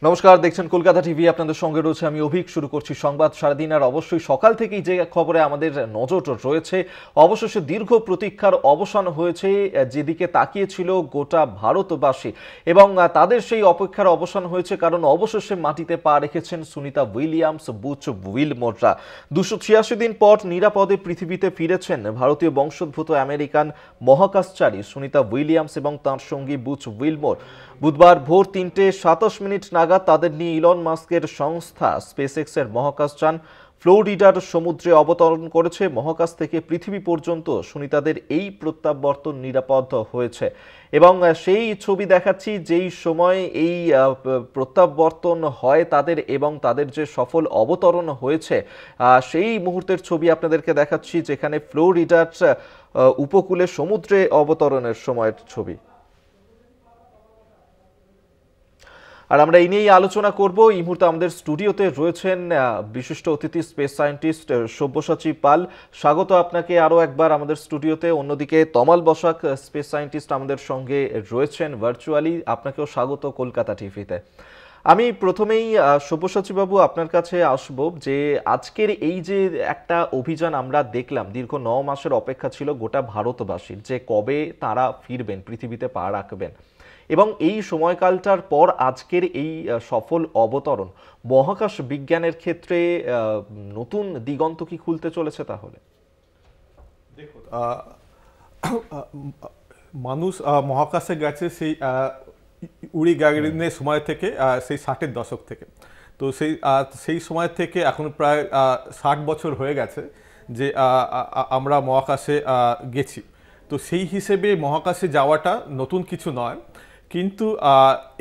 নমস্কার, দেখছেন কলকাতা টিভি। আপনাদের সঙ্গে রয়েছে আমি অভিক। শুরু করছি সংবাদ সারাদিন। আর অবশ্যই সকাল থেকেই যে খবরে আমাদের নজর রয়েছে, অবশেষে দীর্ঘ প্রতীক্ষার অবসান হয়েছে, যেদিকে তাকিয়েছিল গোটা ভারতবাসী, এবং তাদের সেই অপেক্ষার অবসান হয়েছে, কারণ অবশেষে মাটিতে পা রেখেছেন সুনিতা উইলিয়ামস, বুচ উইলমোররা। 286 দিন পর নিরাপদে পৃথিবীতে ফিরেছেন ভারতীয় বংশোদ্ভূত আমেরিকান মহাকাশচারী সুনিতা উইলিয়ামস এবং তাঁর সঙ্গী বুচ উইলমোর। বুধবার ভোর 3:27 নাগাদ তাদের নিয়ে ইলন মাস্কের সংস্থা স্পেসএক্সের মহাকাশযান ফ্লোরিডার সমুদ্রে অবতরণ করেছে। মহাকাশ থেকে পৃথিবী পর্যন্ত সুনিতাদের এই প্রত্যাবর্তন নিরাপদ হয়েছে, এবং সেই ছবি দেখাচ্ছি যেই সময় এই প্রত্যাবর্তন হয় তাদের, এবং তাদের যে সফল অবতরণ হয়েছে সেই মুহূর্তের ছবি আপনাদেরকে দেখাচ্ছি, যেখানে ফ্লোরিডার উপকূলে সমুদ্রে অবতরণের সময়ের ছবি। আর আমরা এই নিয়েই আলোচনা করব। এই মুহূর্তে আমাদের স্টুডিওতে রয়েছেন বিশিষ্ট অতিথি স্পেস সায়েন্টিস্ট সব্যসাচী পাল। স্বাগত আপনাকে আরও একবার আমাদের স্টুডিওতে। অন্যদিকে তমাল বসাক, স্পেস সায়েন্টিস্ট, আমাদের সঙ্গে রয়েছেন ভার্চুয়ালি। আপনাকেও স্বাগত কলকাতা টিভিতে। আমি প্রথমেই সব্যসাচী বাবু আপনার কাছে আসব, যে আজকের এই যে একটা অভিযান আমরা দেখলাম, দীর্ঘ 9 মাসের অপেক্ষা ছিল গোটা ভারতবাসীর, যে কবে তারা ফিরবেন, পৃথিবীতে পা রাখবেন, এবং এই সময়কালটার পর আজকের এই সফল অবতরণ মহাকাশ বিজ্ঞানের ক্ষেত্রে নতুন দিগন্ত কি খুলতে চলেছে? তাহলে দেখুন, মানুষ মহাকাশে গেছে সেই উড়ি গ্যাগারিনের সময় থেকে, সেই 60-এর দশক থেকে। তো সেই সময় থেকে এখন প্রায় 60 বছর হয়ে গেছে যে আমরা মহাকাশে গেছি। তো সেই হিসেবে মহাকাশে যাওয়াটা নতুন কিছু নয়, কিন্তু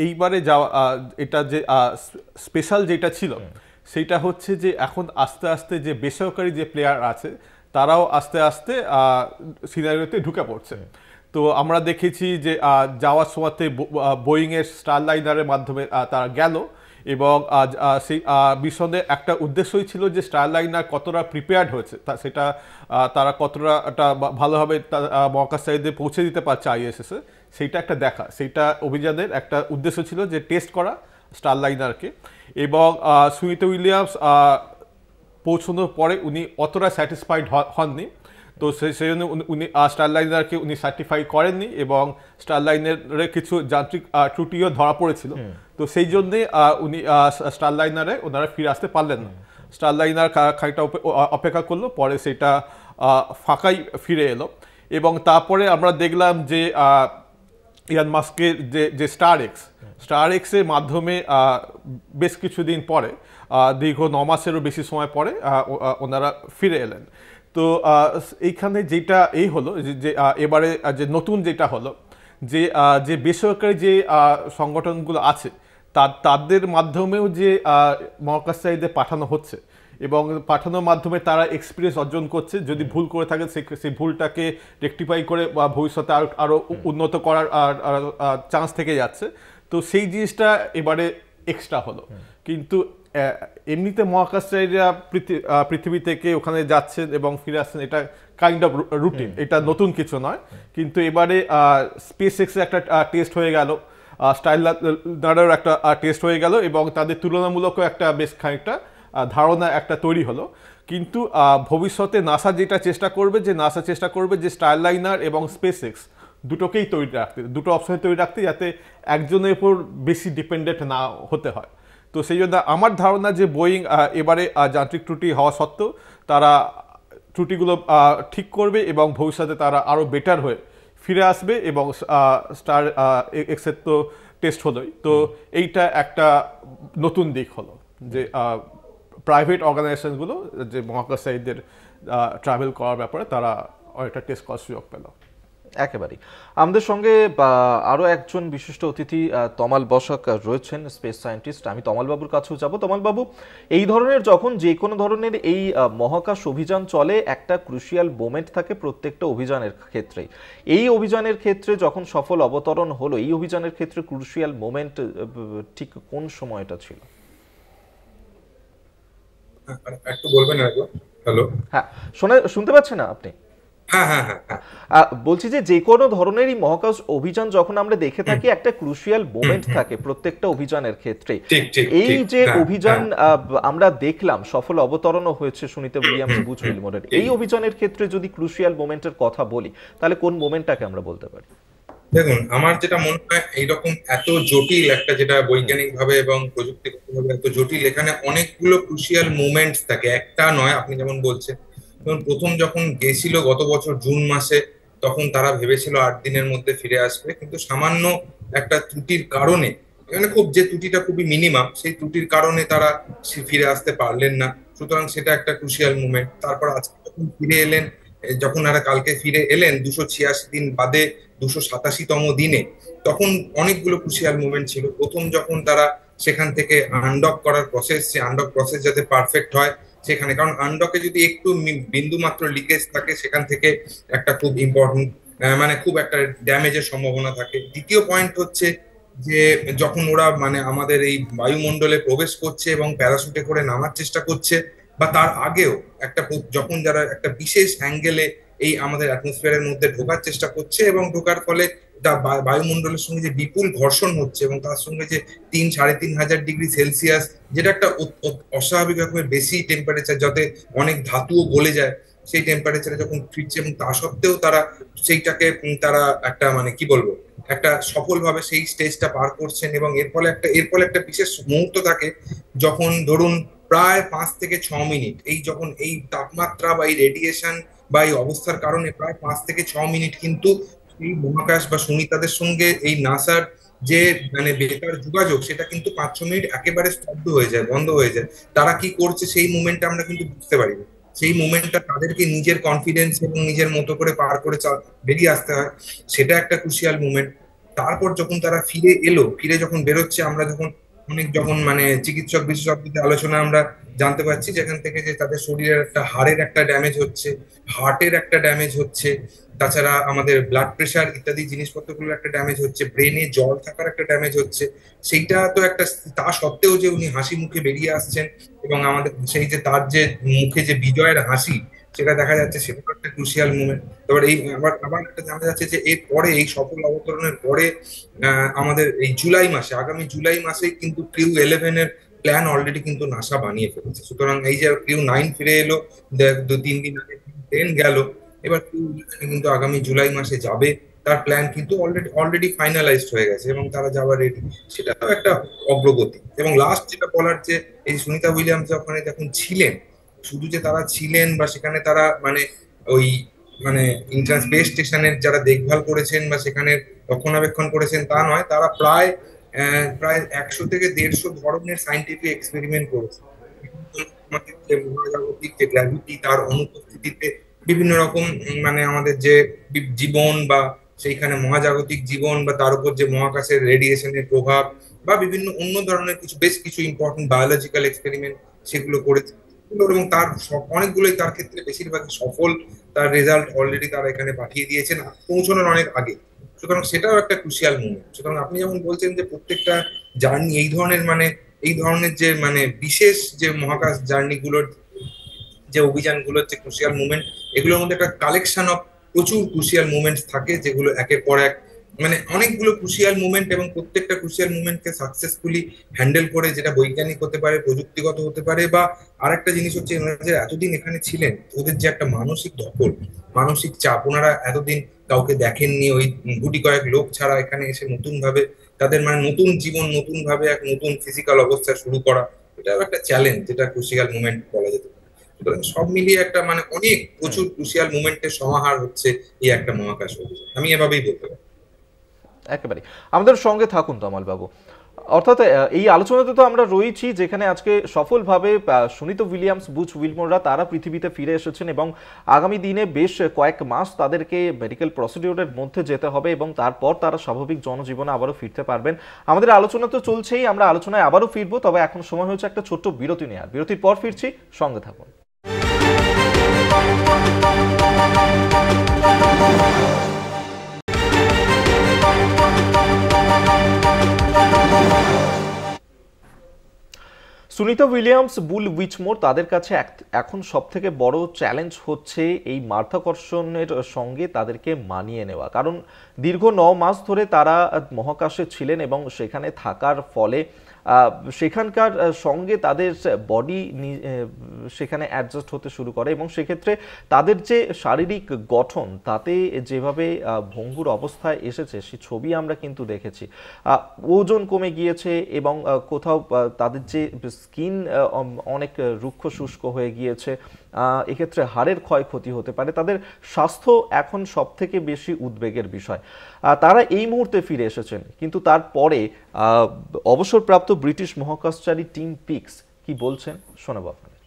এইবারে যাওয়া এটা যে স্পেশাল যেটা ছিল সেইটা হচ্ছে যে এখন আস্তে আস্তে যে বেসরকারি যে প্লেয়ার আছে তারাও আস্তে আস্তে সিনারিওতে ঢুকে পড়ছে। তো আমরা দেখেছি যে যাওয়ার সময়তে বোয়িংয়ের স্টারলাইনারের মাধ্যমে তারা গেল, এবং সেই মিশনে একটা উদ্দেশ্যই ছিল যে স্টারলাইনার কতটা প্রিপেয়ার্ড হয়েছে, সেটা তারা কতটা ভালোভাবে মহাকাশচারীদের পৌঁছে দিতে পারছে আইএসএসে, সেইটা একটা দেখা। সেইটা অভিযানের একটা উদ্দেশ্য ছিল, যে টেস্ট করা স্টারলাইনারকে। এবং সুনিতা উইলিয়ামস পৌঁছানোর পরে উনি অতটা স্যাটিসফাইড হননি। তো সেই জন্য উনি স্টারলাইনারকে উনি সার্টিফাই করেননি, এবং স্টারলাইনারের কিছু যান্ত্রিক ত্রুটিও ধরা পড়েছিল। তো সেই জন্যে উনি স্টারলাইনারে ওনারা ফিরে আসতে পারলেন না। স্টারলাইনার খানিকটা অপেক্ষা করলো, পরে সেটা ফাঁকাই ফিরে এলো। এবং তারপরে আমরা দেখলাম যে ইলন মাস্কের যে স্টার এক্সের মাধ্যমে বেশ কিছুদিন পরে, দীর্ঘ 9 মাসেরও বেশি সময় পরে ওনারা ফিরে এলেন। তো এইখানে যেটা হলো যে এবারে যে নতুন যেটা হলো, যে বেসরকারি যে সংগঠনগুলো আছে তাদের মাধ্যমেও যে মহাকাশচারীদের পাঠানো হচ্ছে, এবং পাঠানোর মাধ্যমে তারা এক্সপিরিয়েন্স অর্জন করছে। যদি ভুল করে থাকে সেই ভুলটাকে রেকটিফাই করে ভবিষ্যতে আরও উন্নত করার চান্স থেকে যাচ্ছে। তো সেই জিনিসটা এবারে এক্সট্রা হলো। কিন্তু এমনিতে মহাকাশচারীরা পৃথিবী থেকে ওখানে যাচ্ছেন এবং ফিরে আসছেন, এটা কাইন্ড অফ রুটিন, এটা নতুন কিছু নয়। কিন্তু এবারে স্পেস এক্সে একটা টেস্ট হয়ে গেল, স্টারলাইনারের একটা টেস্ট হয়ে গেল, এবং তাদের তুলনামূলক একটা বেশ খানিকটা ধারণা একটা তৈরি হলো। কিন্তু ভবিষ্যতে নাসা চেষ্টা করবে যে স্টারলাইনার এবং স্পেস এক্স দুটোকেই তৈরি রাখতে, দুটো অপশনে তৈরি রাখতে, যাতে একজনের উপর বেশি ডিপেন্ডেন্ট না হতে হয়। তো সেই জন্য আমার ধারণা যে বোয়িং এবারে যান্ত্রিক ত্রুটি হওয়া সত্ত্বেও তারা ত্রুটিগুলো ঠিক করবে, এবং ভবিষ্যতে তারা আরও বেটার হয়ে ফিরে আসবে। এবং স্টার এক্সের তো টেস্ট হলোই, তো এইটা একটা নতুন দিক হলো যে প্রাইভেট অর্গানাইজেশনগুলো যে মহাকাশচারীদের ট্রাভেল করার ব্যাপারে তারা অনেকটা টেস্ট করার সুযোগ পেল। একেবারেই। আমাদের সঙ্গে আরও একজন বিশিষ্ট অতিথি তমাল বসাক রয়েছেন, স্পেস সায়েন্টিস্ট। আমি তমাল বাবুর কাছেও যাব। তমাল বাবু, এই ধরনের যখন যে কোনো ধরনের এই মহাকাশ অভিযান চলে, একটা ক্রুশিয়াল মোমেন্ট থাকে প্রত্যেকটা অভিযানের ক্ষেত্রেই। এই অভিযানের ক্ষেত্রে যখন সফল অবতরণ হলো, এই অভিযানের ক্ষেত্রে ক্রুশিয়াল মোমেন্ট ঠিক কোন সময়টা ছিল? একটু বলবেন একবার। হ্যালো, হ্যাঁ, শুনতে পাচ্ছেন না আপনি? হ্যাঁ হ্যাঁ হ্যাঁ হ্যাঁ। বলছি যে যে কোনো ধরনেরই মহাকাশ অভিযান যখন আমরা দেখে থাকি একটা ক্রুশিয়াল মোমেন্ট থাকে প্রত্যেকটা অভিযানের ক্ষেত্রে। ঠিক ঠিক এই ঠিক, যে হ্যাঁ অভিযান হ্যাঁ আমরা দেখলাম সফল অবতরণও হয়েছে সুনিতা উইলিয়ামস বুচ হুম, উইলমোরের, ঠিক। এই অভিযানের ক্ষেত্রে যদি ক্রুশিয়াল মোমেন্টের কথা বলি তাহলে কোন মোমেন্টটাকে আমরা বলতে পারি? দেখুন, আমার যেটা মনে হয় এইরকম এত জটিল একটা, যেটা বৈজ্ঞানিক ভাবে এবং প্রযুক্তিগতভাবে এত জটিল, এখানে অনেকগুলো ক্রুশিয়াল মুভমেন্টস থাকে, একটা নয়। আপনি যেমন বলছেন, যেমন প্রথম যখন গেছিল গত বছর জুন মাসে, তখন তারা ভেবেছিল 8 দিনের মধ্যে ফিরে আসবে, কিন্তু সামান্য একটা ত্রুটির কারণে, মানে খুব যে ত্রুটিটা খুবই মিনিমাম, সেই ত্রুটির কারণে তারা ফিরে আসতে পারলেন না। সুতরাং সেটা একটা ক্রুশিয়াল মুভমেন্ট। তারপর আজকে যখন ফিরে এলেন, যখন আর কালকে ফিরে এলেন 286 দিন বাদে 287তম দিনে, তখন অনেকগুলো ক্রুশিয়াল মুভমেন্ট ছিল। প্রথম যখন তারা সেখান থেকে আনডক করার প্রসেস, সে আনডক প্রসেস যাতে পারফেক্ট হয় সেখানে, কারণ আনডকে যদি একটু বিন্দু মাত্র লিকেজ থাকে, সেখান থেকে একটা খুব ইম্পর্টেন্ট, মানে খুব একটা ড্যামেজের সম্ভাবনা থাকে। দ্বিতীয় পয়েন্ট হচ্ছে যে যখন ওরা মানে আমাদের এই বায়ুমণ্ডলে প্রবেশ করছে এবং প্যারাশুটে করে নামার চেষ্টা করছে, বা তার আগেও একটা যখন যারা একটা বিশেষ অ্যাঙ্গেলে এই আমাদের অ্যাটমসফিয়ারের মধ্যে ঢোকার চেষ্টা করছে, এবং ঢোকার ফলে বায়ুমণ্ডলের সঙ্গে যে বিপুল ঘর্ষণ হচ্ছে, এবং তার সঙ্গে যে 3-3.5 ডিগ্রি সেলসিয়াস, যেটা একটা অস্বাভাবিক রকমের বেশি টেম্পারেচার, যাতে অনেক ধাতুও গলে যায়, সেই টেম্পারেচারে যখন ফিরছে, এবং তা সত্ত্বেও তারা সেইটাকে তারা একটা মানে কি বলবো, একটা সফলভাবে সেই স্টেজটা পার করছেন। এবং এর ফলে একটা বিশেষ মুহূর্ত থাকে, যখন ধরুন প্রায় 5 থেকে 6 মিনিট, এই যখন এই তাপমাত্রা বা এই রেডিয়েশন বা এই অবস্থার কারণে প্রায় 5 থেকে 6 মিনিট কিন্তু এই মহাকাশ বা সুনিতাদের সঙ্গে এই নাসার যে মানে বেতার যোগাযোগ, সেটা কিন্তু 5-6 মিনিট একেবারে স্তব্ধ হয়ে যায়, বন্ধ হয়ে যায়। তারা কি করছে সেই মুভমেন্টটা আমরা কিন্তু বুঝতে পারি না। সেই মুভমেন্টটা তাদেরকে নিজের কনফিডেন্স এবং নিজের মতো করে পার করে বেরিয়ে আসতে হয়, সেটা একটা ক্রুশিয়াল মুভমেন্ট। তারপর যখন তারা ফিরে এলো, ফিরে যখন বেরোচ্ছে, আমরা যখন যখন মানে চিকিৎসক বিশেষজ্ঞদের আলোচনা আমরা জানতে পারছি, যেখান থেকে যে তাদের শরীরের একটা হাড়ের একটা ড্যামেজ হচ্ছে, হার্টের একটা ড্যামেজ হচ্ছে, তাছাড়া আমাদের ব্লাড প্রেশার ইত্যাদি জিনিসপত্রগুলোর একটা ড্যামেজ হচ্ছে, ব্রেনে জল থাকার একটা ড্যামেজ হচ্ছে। সেইটা তো একটা, তা সত্ত্বেও যে উনি হাসি মুখে বেরিয়ে আসছেন, এবং আমাদের সেই যে তার যে মুখে যে বিজয়ের হাসি, সেটা দেখা যাচ্ছে, সেটা একটা ক্রুশিয়াল মুভমেন্ট। এবার এই আবার আবার একটা জানা যাচ্ছে যে এর পরে, এই সফল অবতরণের পরে, আমাদের এই জুলাই মাসে, আগামী জুলাই মাসে কিন্তু Crew 11 এর প্ল্যান অলরেডি কিন্তু নাসা বানিয়ে ফেলেছে। সুতরাং এই যে Crew 9 ফিরে এলো, 2-3 দিন আগে Crew 10 গেল, এবার Crew 11 কিন্তু আগামী জুলাই মাসে যাবে। তার প্ল্যান কিন্তু অলরেডি ফাইনালাইজড হয়ে গেছে, এবং তারা যাওয়ার রেডি। সেটাও একটা অগ্রগতি। এবং লাস্ট যেটা বলার, যে এই সুনিতা উইলিয়ামস ওখানে যখন ছিলেন, শুধু যে তারা ছিলেন বা সেখানে তারা মানে ওই মানে স্পেস স্টেশনের যারা দেখভাল করেছেন বা সেখানে রক্ষণাবেক্ষণ করেছেন তা নয়, তারা প্রায় 100 থেকে 150 ধরনের সাইন্টিফিক এক্সপেরিমেন্ট করেছে। আমাদের যে মহাজাগতিক যে গ্র্যাভিটি, তার অনুপস্থিতিতে বিভিন্ন রকম মানে আমাদের যে জীবন, বা সেইখানে মহাজাগতিক জীবন, বা তার উপর যে মহাকাশের রেডিয়েশনের প্রভাব, বা বিভিন্ন অন্য ধরনের বেশ কিছু ইম্পর্টেন্ট বায়োলজিক্যাল এক্সপেরিমেন্ট, সেগুলো করেছে। এবং তার অনেকগুলোই, তার ক্ষেত্রে বেশিরভাগই সফল। তার রেজাল্ট অলরেডি তারা এখানে পাঠিয়ে দিয়েছেন পৌঁছানোর অনেক আগে। সুতরাং সেটাও একটা ক্রুশিয়াল মুভমেন্ট। সুতরাং আপনি যেমন বলছেন যে প্রত্যেকটা জার্নি এই ধরনের যে মানে বিশেষ যে মহাকাশ জার্নি গুলোর, যে অভিযানগুলোর যে ক্রুশিয়াল মুভমেন্ট, এগুলোর মধ্যে একটা কালেকশন অফ প্রচুর ক্রুশিয়াল মুভমেন্টস থাকে, যেগুলো একের পর এক মানে অনেকগুলো ক্রুশিয়াল মুভমেন্ট, এবং প্রত্যেকটা ক্রুশিয়াল মুভমেন্টকে সাকসেসফুলি হ্যান্ডেল করে, যেটা বৈজ্ঞানিক হতে পারে, প্রযুক্তিগত হতে পারে, বা আরেকটা জিনিস হচ্ছে, ওনারা যে এতদিন এখানে ছিলেন, ওদের যে একটা মানসিক ধকল, মানসিক চাপ, ওনারা এতদিন কাউকে দেখেননি, ওই গুটি কয়েক লোক ছাড়া এখানে এসে নতুন ভাবে তাদের মানে নতুন জীবন, নতুন ভাবে এক নতুন ফিজিক্যাল অবস্থা শুরু করা, এটাও একটা চ্যালেঞ্জ, যেটা ক্রুশিয়াল মুভমেন্ট বলা যেতে পারে। সুতরাং সব মিলিয়ে একটা মানে অনেক প্রচুর ক্রুশিয়াল মুভমেন্টের সমাহার হচ্ছে এই একটা মহাকাশ অভিযান, আমি এভাবেই বলতে পারি। একেবারে আমাদের সঙ্গে থাকুন তমাল বাবু। অর্থাৎ এই আলোচনাতে তো আমরা রয়েছি, যেখানে আজকে সফলভাবে সুনিতা উইলিয়ামস বুচ উইলমোররা তারা পৃথিবীতে ফিরে এসেছেন, এবং আগামী দিনে বেশ কয়েক মাস তাদেরকে মেডিকেল প্রসিডিওরের মধ্যে যেতে হবে, এবং তারপর তারা স্বাভাবিক জনজীবনে আবারও ফিরতে পারবেন। আমাদের আলোচনা তো চলছেই, আমরা আলোচনায় আবারও ফিরবো, তবে এখন সময় হচ্ছে একটা ছোট্ট বিরতি নেওয়ার। বিরতির পর ফিরছি, সঙ্গে থাকুন। সুনিতা উইলিয়ামস, বুল উইচমোর, তাদের কাছে এখন সব থেকে বড় চ্যালেঞ্জ হচ্ছে এই মাধ্যাকর্ষণের সঙ্গে তাদেরকে মানিয়ে নেওয়া। কারণ দীর্ঘ 9 মাস ধরে তারা মহাকাশে ছিলেন এবং সেখানে থাকার ফলে সেখানকার সঙ্গে তাদের বডি সেখানে অ্যাডজাস্ট হতে শুরু করে এবং সেক্ষেত্রে তাদের যে শারীরিক গঠন তাতে যেভাবে ভঙ্গুর অবস্থায় এসেছে সে ছবি আমরা কিন্তু দেখেছি। ওজন কমে গিয়েছে এবং কোথাও তাদের যে স্কিন অনেক রুক্ষ শুষ্ক হয়ে গিয়েছে, এক্ষেত্রে হাড়ের ক্ষয়ক্ষতি হতে পারে। তাদের স্বাস্থ্য এখন সব থেকে বেশি উদ্বেগের বিষয়। তারা এই মুহূর্তে ফিরে এসেছেন, কিন্তু তারপরে অবসরপ্রাপ্ত ব্রিটিশ মহাকাশচারী টিম পিক্স কি বলছেন শোনাবো আপনাদের।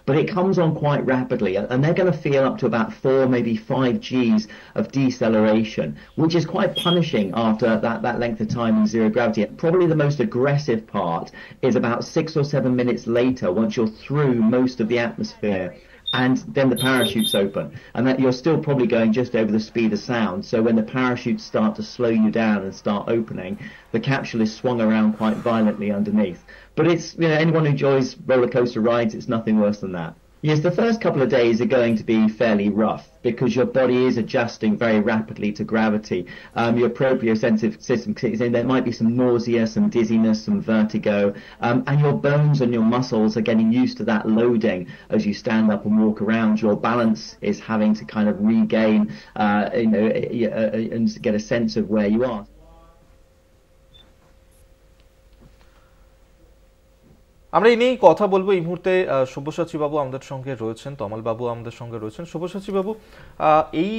But it comes on quite rapidly, and they're going to feel up to about 4, maybe 5 Gs of deceleration, which is quite punishing after that length of time in zero gravity. Probably the most aggressive part is about 6 or 7 minutes later, once you're through most of the atmosphere, and then the parachutes open, and that you're still probably going just over the speed of sound. So when the parachutes start to slow you down and start opening, the capsule is swung around quite violently underneath. But it's, you know, anyone who enjoys roller coaster rides, it's nothing worse than that. Yes, the first couple of days are going to be fairly rough because your body is adjusting very rapidly to gravity. Your proprioceptive system kicks in. There might be some nausea, some dizziness, some vertigo, and your bones and your muscles are getting used to that loading as you stand up and walk around. Your balance is having to kind of regain, and get a sense of where you are. আমরা এই নিয়েই কথা বলবো এই মুহূর্তে। সব্যসাচী বাবু আমাদের সঙ্গে রয়েছেন, তমাল বাবু আমাদের সঙ্গে রয়েছেন। সব্যসাচী বাবু, এই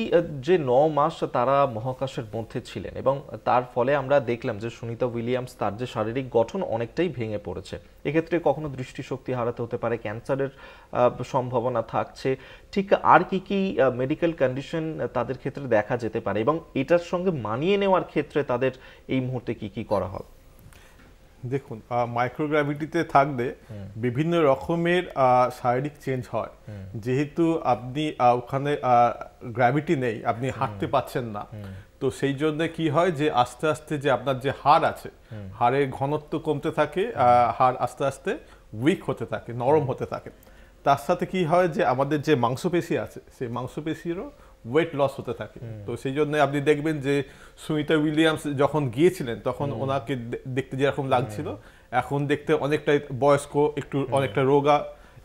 যে 9 মাস তারা মহাকাশের মধ্যে ছিলেন এবং তার ফলে আমরা দেখলাম যে সুনিতা উইলিয়ামস, তার যে শারীরিক গঠন অনেকটাই ভেঙে পড়েছে। এক্ষেত্রে কখনো দৃষ্টিশক্তি হারাতে হতে পারে, ক্যান্সারের সম্ভাবনা থাকছে। ঠিক আর কি মেডিকেল কন্ডিশন তাদের ক্ষেত্রে দেখা যেতে পারে এবং এটার সঙ্গে মানিয়ে নেওয়ার ক্ষেত্রে তাদের এই মুহূর্তে কি করা হবে? দেখুন, মাইক্রোগ্র্যাভিটিতে থাকলে বিভিন্ন রকমের শারীরিক চেঞ্জ হয়। যেহেতু আপনি ওখানে গ্র্যাভিটি নেই, আপনি হাঁটতে পাচ্ছেন না, তো সেই জন্য কি হয় যে আস্তে আস্তে যে আপনার যে হাড় আছে, হাড়ের ঘনত্ব কমতে থাকে, হাড় আস্তে আস্তে উইক হতে থাকে, নরম হতে থাকে। তার সাথে কি হয় যে আমাদের যে মাংসপেশি আছে সেই মাংসপেশিরও ওয়েট লস হতে থাকে। তো সেই জন্য আপনি দেখবেন যে সুনিতা উইলিয়ামস যখন গিয়েছিলেন তখন ওনাকে দেখতে যেরকম লাগছিল, এখন দেখতে অনেকটা বয়স্ক, একটু অনেকটা রোগা,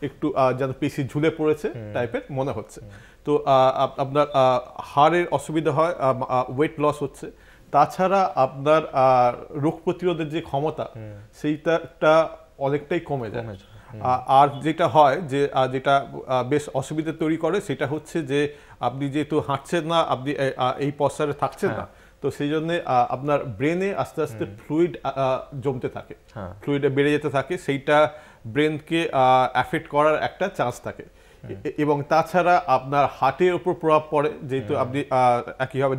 একটু যেন পেশি ঝুলে পড়েছে টাইপের মনে হচ্ছে। তো আপনার হাড়ের অসুবিধা হয়, ওয়েট লস হচ্ছে। তাছাড়া আপনার রোগ প্রতিরোধের যে ক্ষমতা সেইটা অনেকটাই কমে যায়। আর যেটা হয় যে যেটা বেশ অসুবিধা তৈরি করে সেটা হচ্ছে যে আপনি যেহেতু হাঁটছেন না, আপনি এই পশ্চারে থাকছেন না, তো সেই জন্য আপনার ব্রেনে আস্তে আস্তে ফ্লুইড জমতে থাকে, ফ্লুইডে বেড়ে যেতে থাকে, সেইটা ব্রেনকে অ্যাফেক্ট করার একটা চান্স থাকে। এবং তাছাড়া আপনার হার্টের উপর প্রভাব পড়ে, যেহেতু আপনি একইভাবে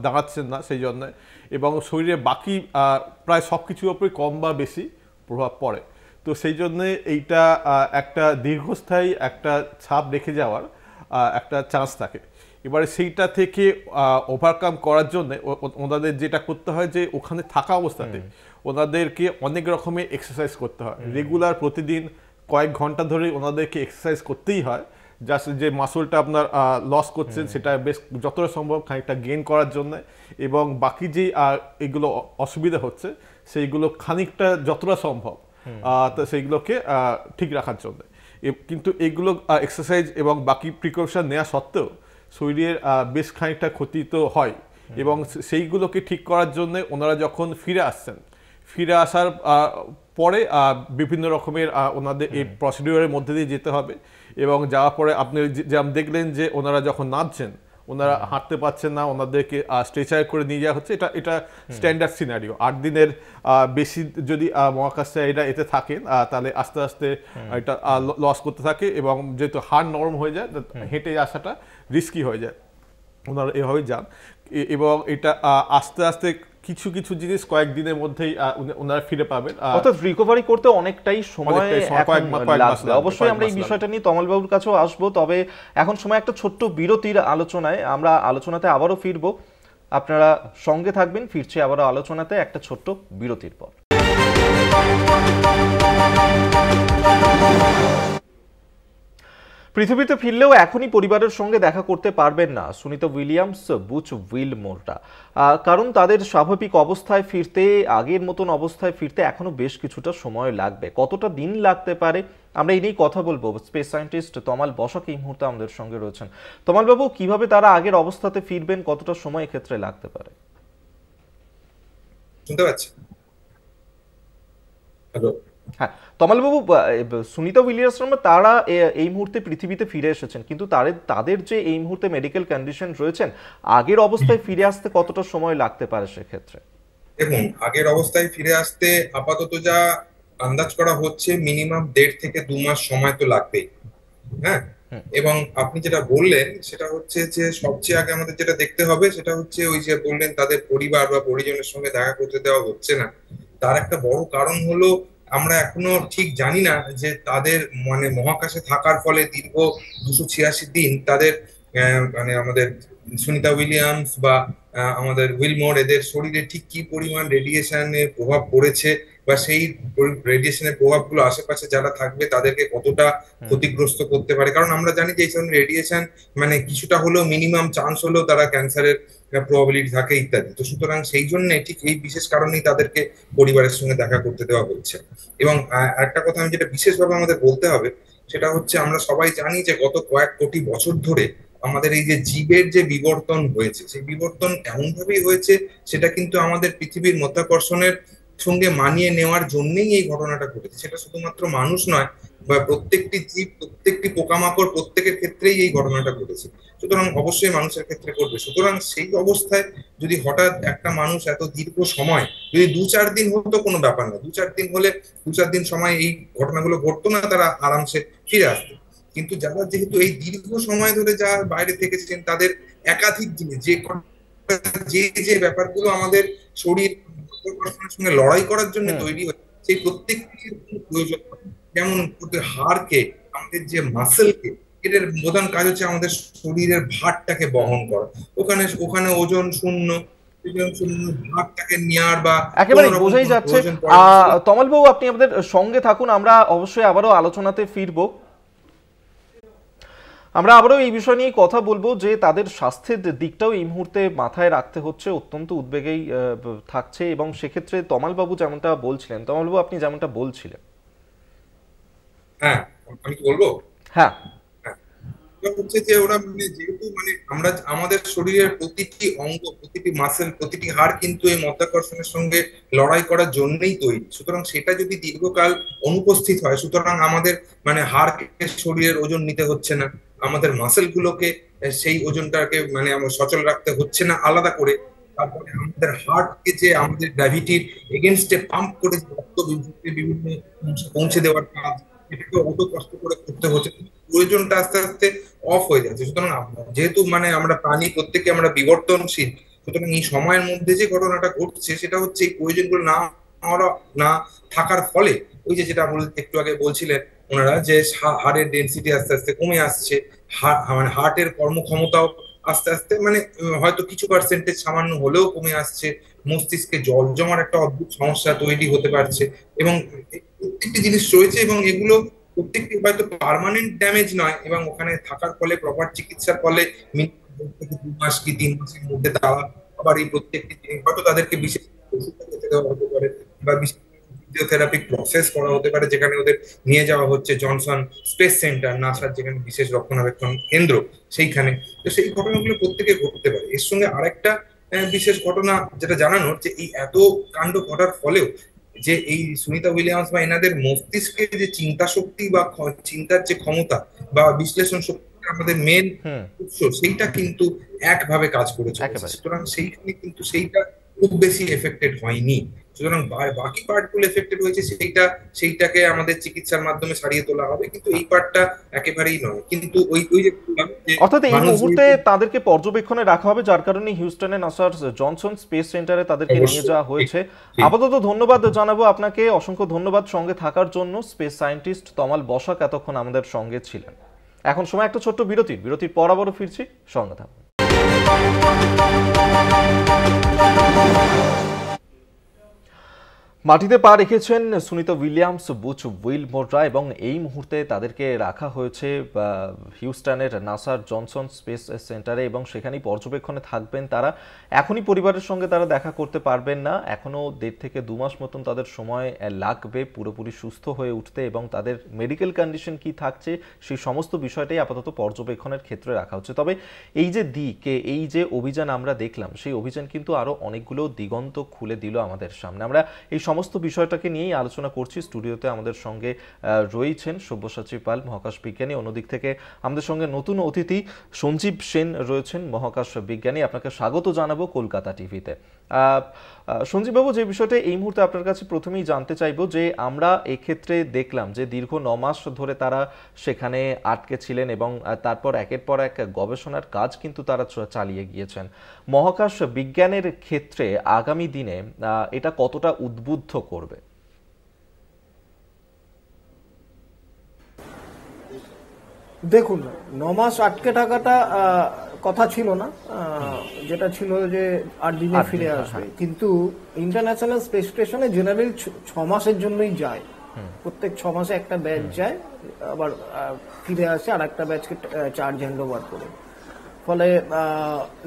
দাঁড়াচ্ছেন না সেই জন্য, এবং শরীরে বাকি প্রায় সব কিছুর উপরে কম বা বেশি প্রভাব পড়ে। তো সেই জন্যে এইটা একটা দীর্ঘস্থায়ী একটা ছাপ রেখে যাওয়ার একটা চান্স থাকে। এবারে সেইটা থেকে ওভারকাম করার জন্য ওনাদের যেটা করতে হয় যে ওখানে থাকা অবস্থাতে ওনাদেরকে অনেক রকমের এক্সারসাইজ করতে হয়। রেগুলার প্রতিদিন কয়েক ঘন্টা ধরে ওনাদেরকে এক্সারসাইজ করতেই হয়, জাস্ট যে মাসলটা আপনার লস করছেন সেটা বেশ যতটা সম্ভব খানিকটা গেইন করার জন্য, এবং বাকি যে এগুলো অসুবিধা হচ্ছে সেইগুলো খানিকটা যতটা সম্ভব তো সেইগুলোকে ঠিক রাখার জন্য। কিন্তু এগুলো এক্সারসাইজ এবং বাকি প্রিকশন নেওয়া সত্ত্বেও শরীরের বেশ খানিকটা ক্ষতি তো হয়, এবং সেইগুলোকে ঠিক করার জন্য ওনারা যখন ফিরে আসছেন, ফিরে আসার পরে বিভিন্ন রকমের ওনাদের এই প্রসিডিওরের মধ্যে দিয়ে যেতে হবে, এবং যাওয়ার পরে আপনি যেমন দেখলেন যে ওনারা যখন নামছেন ওনারা হাঁটতে পারছেন না, ওনাদেরকে স্ট্রেচার করে নিয়ে যাওয়া হচ্ছে। এটা স্ট্যান্ডার্ড সিনারিও। 8 দিনের বেশি যদি মহাকাশচারীরা এতে থাকেন তাহলে আস্তে আস্তে এটা লস করতে থাকে, এবং যেহেতু হাড় নরম হয়ে যায় হেঁটে আসাটা রিস্কি হয়ে যায়, ওনারা এভাবে যান। এবং এটা আস্তে আস্তে কিছু কিছু জিনিস কয়েকদিনের মধ্যেই ওনারা ফিরে পাবেন, অর্থাৎ রিকভারি করতে অনেকটাই সময় লাগবে। অবশ্যই আমরা এই বিষয়টা নিয়ে তমাল বাবুর কাছেও আসবো, তবে এখন সময় একটা ছোট্ট বিরতির আলোচনায়। আমরা আলোচনাতে আবারও ফিরবো, আপনারা সঙ্গে থাকবেন। ফিরছে আবারও আলোচনাতে একটা ছোট্ট বিরতির পর। পৃথিবীতে ফিরলেও এখনই পরিবারের সঙ্গে দেখা করতে পারবেন না সুনিতা উইলিয়ামস, বুচ উইলমোররা, কারণ তাদের স্বাভাবিক অবস্থায় ফিরতে, আগের মতন অবস্থায় ফিরতে এখনো বেশ কিছুটা সময় লাগবে। কতটা দিন লাগতে পারে আমরা এই নিয়েই কথা বলবো। স্পেস সায়েন্টিস্ট তমাল বসাক এই মুহূর্তে আমাদের সঙ্গে রয়েছেন। তমাল বাবু, কিভাবে তারা আগের অবস্থাতে ফিরবেন, কতটা সময় ক্ষেত্রে লাগতে পারে? শুনতে পাচ্ছি? হ্যালো। হ্যাঁ তমালবাবু, সুনিতা উইলিয়ামস তারা এই মুহূর্তে পৃথিবীতে ফিরে এসেছেন, কিন্তু তাদের যে এই মুহূর্তে মেডিকেল কন্ডিশন রয়েছেন, আগের অবস্থায় ফিরে আসতে কতটা সময় লাগতে পারে সেক্ষেত্রে? দেখুন, আগের অবস্থায় ফিরে আসতে আপাতত যা আন্দাজ করা হচ্ছে মিনিমাম 1.5 থেকে 2 মাস সময় তো লাগবেই। হ্যাঁ, এবং আপনি যেটা বললেন সেটা হচ্ছে যে সবচেয়ে আগে আমাদের যেটা দেখতে হবে সেটা হচ্ছে ওই যে বললেন তাদের পরিবার বা পরিজনের সঙ্গে দেখা করতে দেওয়া হচ্ছে না। তার একটা বড় কারণ হলো আমরা এখনো ঠিক জানি না যে তাদের মানে মহাকাশে থাকার ফলে দীর্ঘ 286 দিন তাদের মানে আমাদের সুনিতা উইলিয়ামস বা আমাদের উইলমোর এদের শরীরে ঠিক কি পরিমাণ রেডিয়েশনের প্রভাব পড়েছে, বা সেই রেডিয়েশনের প্রভাবগুলো আশেপাশে যারা থাকবে তাদেরকে কতটা ক্ষতিগ্রস্ত করতে পারে। কারণ আমরা জানি যে এই ধরনের রেডিয়েশন মানে কিছুটা হলেও মিনিমাম চান্স হলেও তারা ক্যান্সারের প্রবাবিলিটি থাকে ইত্যাদি। তো সুতরাং সেই জন্য ঠিক এই বিশেষ কারণেই তাদেরকে পরিবারের সঙ্গে দেখা করতে দেওয়া হচ্ছে। এবং একটা কথা আমি যেটা বিশেষভাবে আমাদের বলতে হবে সেটা হচ্ছে আমরা সবাই জানি যে গত কয়েক কোটি বছর ধরে আমাদের এই যে জীবের যে বিবর্তন হয়েছে সেই বিবর্তন এমন ভাবেই হয়েছে সেটা কিন্তু আমাদের পৃথিবীর মধ্যাকর্ষণের সঙ্গে মানিয়ে নেওয়ার জন্যই এই ঘটনাটা ঘটেছে। সেটা শুধুমাত্র মানুষ নয়, বা প্রত্যেকটি জীব, প্রত্যেকটি পোকামাকড়, প্রত্যেকের ক্ষেত্রেই এই ঘটনাটা ঘটেছে। সুতরাং অবশ্যই মানুষের ক্ষেত্রে ঘটবে। সুতরাং সেই অবস্থায় যদি হঠাৎ একটা মানুষ এত দীর্ঘ সময়, যদি 2-4 দিন হতো কোনো ব্যাপার না, 2-4 দিন হলে 2-4 দিন সময় এই ঘটনাগুলো ঘটতো না, তারা আরামসে ফিরে আসতো। কিন্তু যারা যেহেতু এই দীর্ঘ সময় ধরে যারা বাইরে থেকেছেন তাদের একাধিক জিনিস যে যে ব্যাপারগুলো আমাদের শরীর সঙ্গে লড়াই করার জন্য তৈরি হয়েছে সেই প্রত্যেকটি প্রয়োজন। যেমন হাড়কে, আমাদের যে মাসেলকে, এটার প্রধান কাজ হচ্ছে আমাদের শরীরের ভারটাকে বহন করা। ওখানে ওজন শূন্য, ভারটাকে নেওয়ার বা একেবারে বোঝাই যাচ্ছে। তমাল বাবু, আপনি আমাদের সঙ্গে থাকুন, আমরা অবশ্যই আবারও আলোচনাতে ফিরবো। আমরা আবারও এই বিষয় নিয়ে কথা বলবো যে তাদের স্বাস্থ্যের দিকটাও এই মুহূর্তে মাথায় রাখতে হচ্ছে, অত্যন্ত উদ্বেগেই থাকছে। এবং সেক্ষেত্রে তমালবাবু যেমনটা বলছিলেন, তমালবাবু আপনি যেমনটা বলছিলেন। হ্যাঁ, আমি কি বলবো? হ্যাঁ, হচ্ছে যে ওরা মানে যেহেতু মানে আমরা আমাদের শরীরের প্রতিটি অঙ্গ, প্রতিটি মাসেল, প্রতিটি হাড় কিন্তু এই মধ্যাকর্ষণের সঙ্গে লড়াই করার জন্যই তৈরি। সুতরাং সেটা যদি দীর্ঘকাল অনুপস্থিত হয়, সুতরাং আমাদের মানে হাড়কে শরীরের ওজন নিতে হচ্ছে না, আমাদের মাসেল গুলোকে সেই ওজনটাকে মানে সচল রাখতে হচ্ছে না আলাদা করে। তারপরে আমাদের হার্টকে যে আমাদের গ্র্যাভিটির এগেনস্টে পাম্প করে রক্ত বিভিন্ন পৌঁছে দেওয়ার কাজ, এটাকে অত কষ্ট করে করতে হচ্ছে, প্রয়োজনটা আস্তে আস্তে অফ হয়ে যাচ্ছে। সুতরাং যেহেতু মানে আমরা প্রাণী, প্রত্যেকে আমরা বিবর্তনশীল, সুতরাং এই সময়ের মধ্যে যে ঘটনাটা ঘটছে সেটা হচ্ছে এই প্রয়োজনগুলো না থাকার ফলে ওই যে যেটা একটু আগে বলছিলেন ওনারা, যে হাড়ের ডেন্সিটি আস্তে আস্তে কমে আসছে, মানে হার্টের কর্মক্ষমতাও আস্তে আস্তে মানে হয়তো কিছু পার্সেন্টেজ সামান্য হলেও কমে আসছে, মস্তিষ্কে জল জমার একটা অদ্ভুত সমস্যা তৈরি হতে পারছে। এবং প্রত্যেকটি জিনিস রয়েছে এবং এগুলো প্রত্যেকটি হয়তো পার্মানেন্ট ড্যামেজ নয়, এবং ওখানে থাকার ফলে প্রপার চিকিৎসার ফলে 2 মাস কি 3 মাসের মধ্যে তারা আবার এই প্রত্যেকটি জিনিস হয়তো তাদেরকে বিশেষ ওষুধ খেতে দেওয়া হতে পারে, বা বিশেষ ফিজিওথেরাপি প্রসেস করা হতে পারে, যেখানে ওদের নিয়ে যাওয়া হচ্ছে জনসন স্পেস সেন্টার, নাসার যেখানে বিশেষ রক্ষণাবেক্ষণ কেন্দ্র, সেইখানে। তো সেই ঘটনাগুলো প্রত্যেকে ঘটতে পারে। এর সঙ্গে আরেকটা বিশেষ ঘটনা যেটা জানানোর, যে এই এত কাণ্ড ঘটার ফলেও যে এই সুনিতা উইলিয়ামস বা এনাদের মস্তিষ্কের যে চিন্তা শক্তি বা চিন্তার যে ক্ষমতা বা বিশ্লেষণ শক্তি আমাদের মেন উৎস, সেইটা কিন্তু একভাবে কাজ করে চলেছে। সুতরাং সেইখানে কিন্তু সেইটা খুব বেশি এফেক্টেড হয়নি। সুতরাং বাকি পার্ট গুলো এফেক্টেড হয়েছে, সেইটাকে আমাদের চিকিৎসার মাধ্যমে সারিয়ে তোলা হবে, কিন্তু এই পার্টটা একেবারেই নয়। কিন্তু ওই যে অর্থাৎ এই মুহূর্তে তাদেরকে পর্যবেক্ষণে রাখা হবে, যার কারণে হিউস্টনে নাসার জনসন স্পেস সেন্টারে তাদেরকে নিয়ে যাওয়া হয়েছে। আপাতত ধন্যবাদ জানাবো আপনাকে, অসংখ্য ধন্যবাদ সঙ্গে থাকার জন্য। স্পেস সায়েন্টিস্ট তমাল বসাক এতক্ষণ আমাদের সঙ্গে ছিলেন। এখন সময় একটা ছোট্ট বিরতির পর আবারও ফিরছি, সঙ্গে থাকুন। মাটিতে পা রেখেছেন সুনিতা উইলিয়ামস, বুচ উইলমোররা এবং এই মুহূর্তে তাদেরকে রাখা হয়েছে হিউস্টনের নাসার জনসন স্পেস সেন্টারে এবং সেখানেই পর্যবেক্ষণে থাকবেন তারা। এখনই পরিবারের সঙ্গে তারা দেখা করতে পারবেন না, এখনও 1.5 থেকে 2 মাস মতন তাদের সময় লাগবে পুরোপুরি সুস্থ হয়ে উঠতে এবং তাদের মেডিকেল কন্ডিশন কি থাকছে সেই সমস্ত বিষয়টাই আপাতত পর্যবেক্ষণের ক্ষেত্রে রাখা হচ্ছে। তবে এই যে এই যে অভিযান আমরা দেখলাম, সেই অভিযান কিন্তু আরও অনেকগুলো দিগন্ত খুলে দিল আমাদের সামনে। আমরা এই সমস্ত বিষয়টাকে নিয়েই আলোচনা করছি। স্টুডিওতে আমাদের সঙ্গে রয়েছেন সব্যসাচী পাল, মহাকাশ বিজ্ঞানী। অন্যদিক থেকে আমাদের সঙ্গে নতুন অতিথি সঞ্জীব সেন রয়েছেন, মহাকাশ বিজ্ঞানী। আপনাকে স্বাগত জানাবো কলকাতা টিভিতে। সঞ্জীববাবু, যে বিষয়টা এই মুহূর্তে আপনার কাছে প্রথমেই জানতে চাইবো যে আমরা এক্ষেত্রে দেখলাম যে দীর্ঘ 9 মাস ধরে তারা সেখানে আটকে ছিলেন এবং তারপর একের পর এক গবেষণার কাজ কিন্তু তারা চালিয়ে গিয়েছেন। মহাকাশ বিজ্ঞানের ক্ষেত্রে আগামী দিনে এটা কতটা উদ্বুদ্ধ করবে? দেখুন, 9 মাস আটকে থাকাটা কথা ছিল না, যেটা ছিল যে 8 দিনে ফিরে আসবে, কিন্তু ইন্টারন্যাশনাল স্পেস স্টেশনে জেনারেল 6 মাসের জন্যই যায়। প্রত্যেক 6 মাসে একটা ব্যাচ যায়, আবার ফিরে আসে আর একটা ব্যাচকে চার্জ হ্যান্ড ওভার করে। ফলে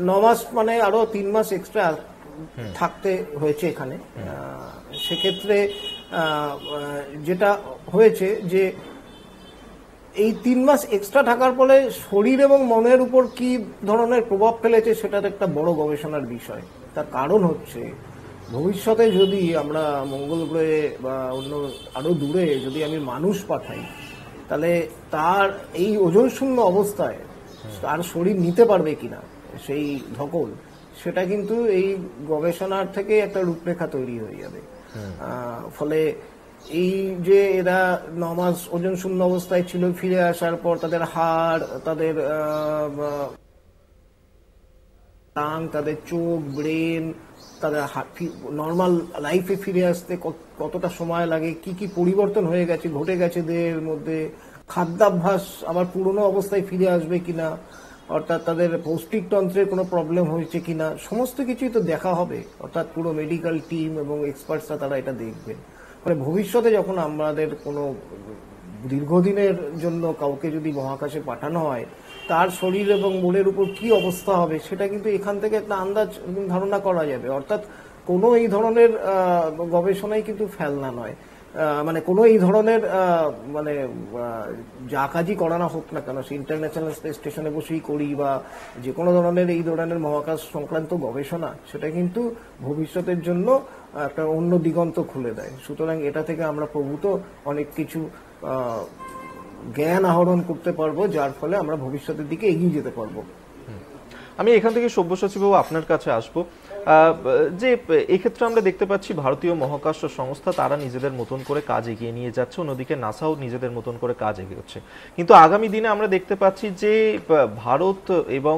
9 মাস মানে আরো 3 মাস এক্সট্রা থাকতে হয়েছে এখানে। সেক্ষেত্রে যেটা হয়েছে যে এই 3 মাস এক্সট্রা থাকার ফলে শরীর এবং মনের উপর কি ধরনের প্রভাব ফেলেছে সেটা একটা বড় গবেষণার বিষয়। তার কারণ হচ্ছে ভবিষ্যতে যদি আমরা মঙ্গল গ্রহে বা অন্য আরো দূরে যদি আমি মানুষ পাঠাই, তাহলে তার এই ওজন শূন্য অবস্থায় তার শরীর নিতে পারবে কিনা সেই ধকল, সেটা কিন্তু এই গবেষণার থেকে একটা রূপরেখা তৈরি হয়ে যাবে। ফলে এই যে এরা 9 মাস ওজন শূন্য অবস্থায় ছিল, ফিরে আসার পর তাদের হাড়, তাদের টাং, তাদের চোখ, ব্রেন, তাদের নর্মাল লাইফে ফিরে আসতে কতটা সময় লাগে, কি কি পরিবর্তন হয়ে গেছে, ঘটে গেছে দেহের মধ্যে, খাদ্যাভ্যাস আবার পুরনো অবস্থায় ফিরে আসবে কিনা, অর্থাৎ তাদের পৌষ্টিকতন্ত্রের কোনো প্রবলেম হয়েছে কিনা, সমস্ত কিছুই তো দেখা হবে। অর্থাৎ পুরো মেডিকেল টিম এবং এক্সপার্টসরা তারা এটা দেখবেন। মানে ভবিষ্যতে যখন আমাদের কোনো দীর্ঘদিনের জন্য কাউকে যদি মহাকাশে পাঠানো হয়, তার শরীর এবং মনের উপর কি অবস্থা হবে সেটা কিন্তু এখান থেকে একটা আন্দাজ ধারণা করা যাবে। অর্থাৎ কোনো এই ধরনের গবেষণাই কিন্তু ফেলনা নয়। মানে কোনো এই ধরনের মানে যা কাজই করানো হোক না কেন, সে ইন্টারন্যাশনাল স্পেস স্টেশনে বসেই করি বা যে কোনো ধরনের এই ধরনের মহাকাশ সংক্রান্ত গবেষণা, সেটা কিন্তু ভবিষ্যতের জন্য একটা অন্য দিগন্ত খুলে দেয়। সুতরাং এটা থেকে আমরা প্রভূত অনেক কিছু জ্ঞান আহরণ করতে পারবো, যার ফলে আমরা ভবিষ্যতের দিকে এগিয়ে যেতে পারবো। আমি এখান থেকে সব্যসাচীবাবু আপনার কাছে আসবো। যে এক্ষেত্রে আমরা দেখতে পাচ্ছি ভারতীয় মহাকাশ সংস্থা তারা নিজেদের মতন করে কাজ এগিয়ে নিয়ে যাচ্ছে, অন্যদিকে নাসাও নিজেদের মতন করে কাজ এগিয়েছে। কিন্তু আগামী দিনে আমরা দেখতে পাচ্ছি যে ভারত এবং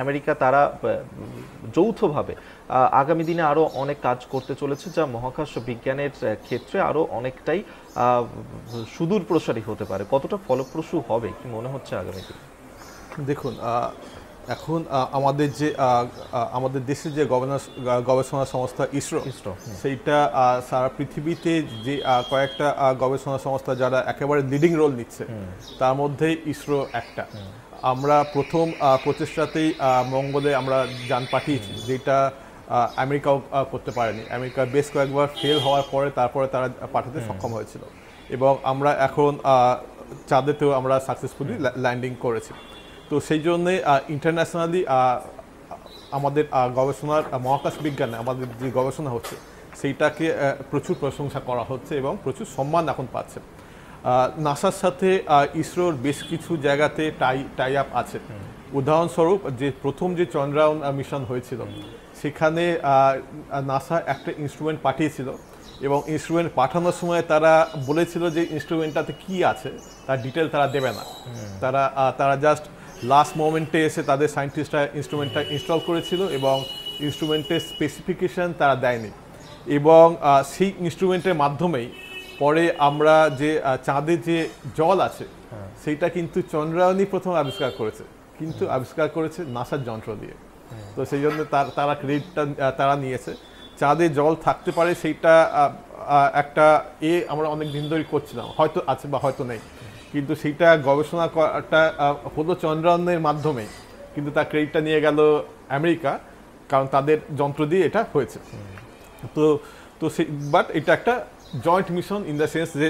আমেরিকা তারা যৌথভাবে আগামী দিনে আরো অনেক কাজ করতে চলেছে, যা মহাকাশ বিজ্ঞানের ক্ষেত্রে আরো অনেকটাই সুদূর প্রসারী হতে পারে। কতটা ফলপ্রসূ হবে কি মনে হচ্ছে আগামী দিনে? দেখুন, এখন আমাদের দেশের যে গবেষণা সংস্থা ইসরো, সেইটা সারা পৃথিবীতে যে কয়েকটা গবেষণা সংস্থা যারা একেবারে লিডিং রোল নিচ্ছে, তার মধ্যে ইসরো একটা। আমরা প্রথম প্রচেষ্টাতেই মঙ্গলে আমরা যান পাঠিয়েছি, যেটা আমেরিকাও করতে পারেনি। আমেরিকা বেশ কয়েকবার ফেল হওয়ার পরে তারপরে তারা পাঠাতে সক্ষম হয়েছিল, এবং আমরা এখন চাঁদেতেও আমরা সাকসেসফুলি ল্যান্ডিং করেছি। তো সেই জন্যে ইন্টারন্যাশনালি আমাদের গবেষণার মহাকাশ বিজ্ঞানে আমাদের যে গবেষণা হচ্ছে সেইটাকে প্রচুর প্রশংসা করা হচ্ছে এবং প্রচুর সম্মান এখন পাচ্ছে। নাসার সাথে ইসরোর বেশ কিছু জায়গাতে টাই আপ আছে। উদাহরণস্বরূপ যে প্রথম যে চন্দ্রায়ন মিশন হয়েছিল, সেখানে নাসা একটা ইনস্ট্রুমেন্ট পাঠিয়েছিল, এবং ইনস্ট্রুমেন্ট পাঠানোর সময় তারা বলেছিল যে ইনস্ট্রুমেন্টটাতে কি আছে তার ডিটেল তারা দেবে না। তারা জাস্ট লাস্ট মোমেন্টে এসে তাদের সায়েন্টিস্টরা ইনস্ট্রুমেন্টটা ইনস্টল করেছিল এবং ইনস্ট্রুমেন্টের স্পেসিফিকেশান তারা দেয়নি। এবং সেই ইনস্ট্রুমেন্টের মাধ্যমেই পরে আমরা যে চাঁদে যে জল আছে সেইটা কিন্তু চন্দ্রায়নই প্রথম আবিষ্কার করেছে, কিন্তু আবিষ্কার করেছে নাসার যন্ত্র দিয়ে। তো সেই জন্য তারা ক্রেডিটটা তারা নিয়েছে। চাঁদে জল থাকতে পারে সেইটা একটা আমরা অনেক দিন ধরে করছিলাম, হয়তো আছে বা হয়তো নেই, কিন্তু সেইটা গবেষণা করাটা হলো চন্দ্রায়নের মাধ্যমে, কিন্তু তার ক্রেডিটটা নিয়ে গেল আমেরিকা, কারণ তাদের যন্ত্র দিয়ে এটা হয়েছে। তো বাট এটা একটা joint mission in the sense যে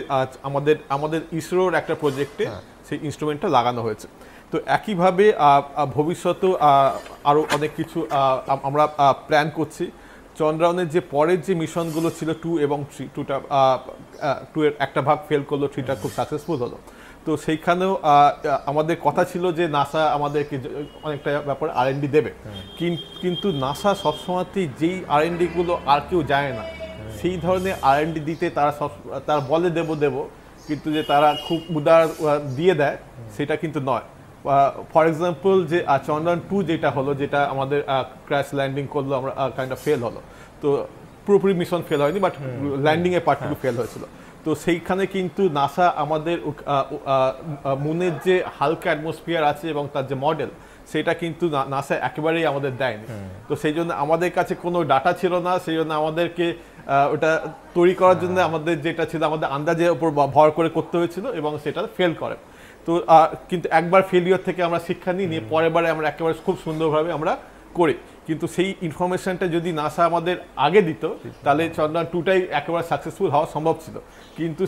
আমাদের ইসরোর একটা প্রজেক্টে সেই ইনস্ট্রুমেন্টটা লাগানো হয়েছে। তো একইভাবে ভবিষ্যতেও আরও অনেক কিছু আমরা প্ল্যান করছি। চন্দ্রায়নের যে পরের যে মিশনগুলো ছিল 2 এবং 3, 2 এর একটা ভাগ ফেল করলো, 3টা খুব সাকসেসফুল হলো। তো সেইখানেও আমাদের কথা ছিল যে নাসা আমাদেরকে অনেকটা ব্যাপারে R&D দেবে, কিন্তু নাসা সবসময়তেই যেই R&D গুলো আর কেউ যায় না সেই ধরনের R&D দিতে তারা বলে দেব, কিন্তু যে তারা খুব উদার দিয়ে দেয় সেটা কিন্তু নয়। ফর এক্সাম্পল যে চন্দ্রায়ন 2 যেটা হলো, যেটা আমাদের ক্র্যাশ ল্যান্ডিং করলো, আমরা কাইন্ড অফ ফেল হলো, তো পুরোপুরি মিশন ফেল হয়নি, বাট ল্যান্ডিং এর পার্টটুকু ফেল হয়েছিল। তো সেইখানে কিন্তু নাসা আমাদের মুনের যে হালকা অ্যাটমসফিয়ার আছে এবং তার যে মডেল, সেটা কিন্তু নাসা একেবারেই আমাদের দেয়নি। তো সেই জন্য আমাদের কাছে কোনো ডাটা ছিল না, সেই জন্য আমাদেরকে ওটা তৈরি করার জন্য আমাদের যেটা ছিল আমাদের আন্দাজের উপর ভর করে করতে হয়েছিল এবং সেটা ফেল করে। তো কিন্তু একবার ফেলিওর থেকে আমরা শিক্ষা নিয়ে পরের বারে আমরা একেবারে খুব সুন্দরভাবে আমরা করি। কিন্তু সেই ইনফরমেশনটা যদি নাসা আমাদের আগে দিত তাহলে চন্দ্রায়ন 2টাই একেবারে সাকসেসফুল হওয়া সম্ভব ছিল, কিন্তু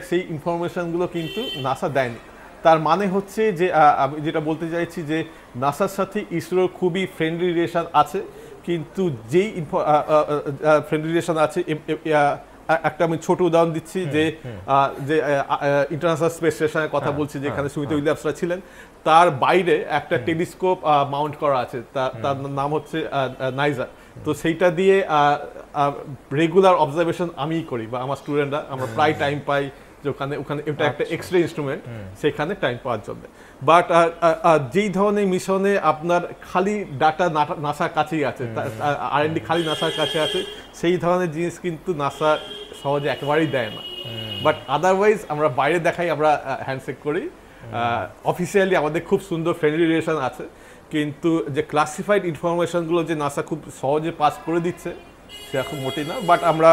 সেই ইনফরমেশনগুলো কিন্তু নাসা দেয়নি। তার মানে হচ্ছে যে আমি যেটা বলতে চাইছি যে নাসার সাথে ইসরোর খুবই ফ্রেন্ডলি রিলেশন আছে, কিন্তু যেই ফ্রেন্ডলি রিলেশন আছে, একটা আমি ছোট উদাহরণ দিচ্ছি যে ইন্টারন্যাশনাল স্পেস স্টেশনের কথা বলছি, যেখানে সুমিত উইলিয়ামসরা ছিলেন, তার বাইরে একটা টেলিস্কোপ মাউন্ট করা আছে, তার নাম হচ্ছে নাইজার। তো সেইটা দিয়ে রেগুলার অবজারভেশন আমিই করি বা আমার স্টুডেন্টরা, আমরা প্রায় টাইম পাই যে ওখানে এটা একটা এক্সট্রা ইনস্ট্রুমেন্ট, সেখানে টাইম পাওয়ার জন্য। বাট যেই ধরনের মিশনে আপনার খালি ডাটা নাসার কাছেই আছে, R&D খালি নাসার কাছে আছে, সেই ধরনের জিনিস কিন্তু নাসা সহজে একেবারেই দেয় না। বাট আদারওয়াইজ আমরা বাইরে দেখাই, আমরা হ্যান্ডশেক করি, অফিসিয়ালি আমাদের খুব সুন্দর ফ্রেন্ডলি রিলেশন আছে, কিন্তু যে ক্লাসিফাইড ইনফরমেশনগুলো যে নাসা খুব সহজে পাস করে দিচ্ছে সেরকম মোটেই না। বাট আমরা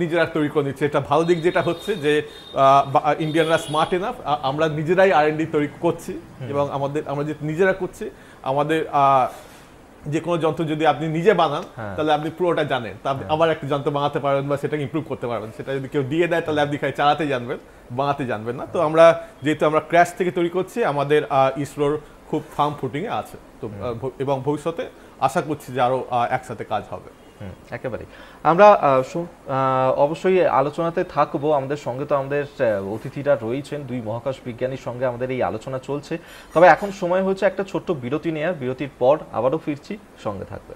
নিজেরা তৈরি করে নিচ্ছি। এটা ভালো দিক যেটা হচ্ছে যে ইন্ডিয়ানরা স্মার্ট এনাফ, আমরা নিজেরাই R&D তৈরি করছি, এবং আমরা যে নিজেরা করছি, আমাদের যে কোনো যন্ত্র যদি আপনি নিজে বানান তাহলে আপনি পুরোটা জানেন, তা আবার একটা যন্ত্র বানাতে পারবেন বা সেটাকে ইমপ্রুভ করতে পারবেন। সেটা যদি কেউ দিয়ে দেয় তাহলে আপনি খালি চালাতে জানবেন, বানাতে জানবেন না। তো যেহেতু আমরা ক্র্যাশ থেকে তৈরি করছি, আমাদের ইসরোর খুব ফার্ম ফুটিংয়ে আছে, তো এবং ভবিষ্যতে আশা করছি যে আরও একসাথে কাজ হবে। একেবারেই। আমরা অবশ্যই আলোচনাতে থাকবো, আমাদের সঙ্গে তো আমাদের অতিথিরা রয়েছেন, 2 মহাকাশ বিজ্ঞানীর সঙ্গে আমাদের এই আলোচনা চলছে। তবে এখন সময় হচ্ছে একটা ছোট্ট বিরতি নেওয়ার, বিরতির পর আবারও ফিরছি, সঙ্গে থাকবে।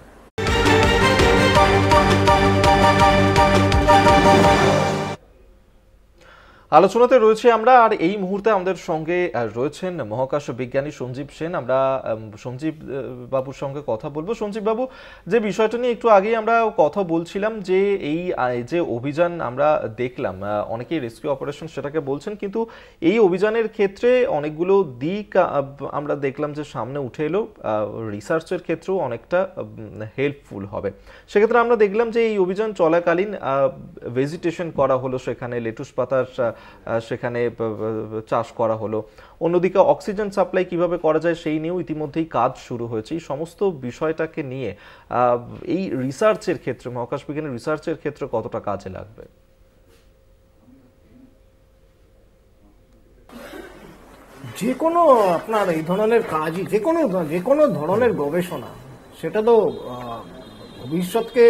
আলোচনাতে রয়েছে আমরা, আর এই মুহূর্তে আমাদের সঙ্গে রয়েছেন মহাকাশ বিজ্ঞানী সঞ্জীব সেন। আমরা সঞ্জীব বাবুর সঙ্গে কথা বলবো। সঞ্জীব বাবু, যে বিষয়টা নিয়ে একটু আগেই আমরা কথা বলছিলাম, যে এই যে অভিযান আমরা দেখলাম, অনেকেই রেস্কিউ অপারেশন সেটাকে বলছেন, কিন্তু এই অভিযানের ক্ষেত্রে অনেকগুলো দিক আমরা দেখলাম যে সামনে উঠে এলো, রিসার্চের ক্ষেত্রেও অনেকটা হেল্পফুল হবে। সেক্ষেত্রে আমরা দেখলাম যে এই অভিযান চলাকালীন ভেজিটেশন করা হলো, সেখানে লেটুস পাতার সেখানে চাষ করা হলো। অন্যদিকে অক্সিজেন সাপ্লাই কিভাবে করা যায় সেই নিয়েও ইতিমধ্যেই কাজ শুরু হয়েছে। এই সমস্ত বিষয়টাকে নিয়ে এই রিসার্চের ক্ষেত্রে, মহাকাশ বিজ্ঞানের রিসার্চের ক্ষেত্রে কতটা কাজে লাগবে? যে কোনো আপনার এই ধরনের কাজই, যে কোনো ধরনের গবেষণা, সেটা তো ভবিষ্যৎকে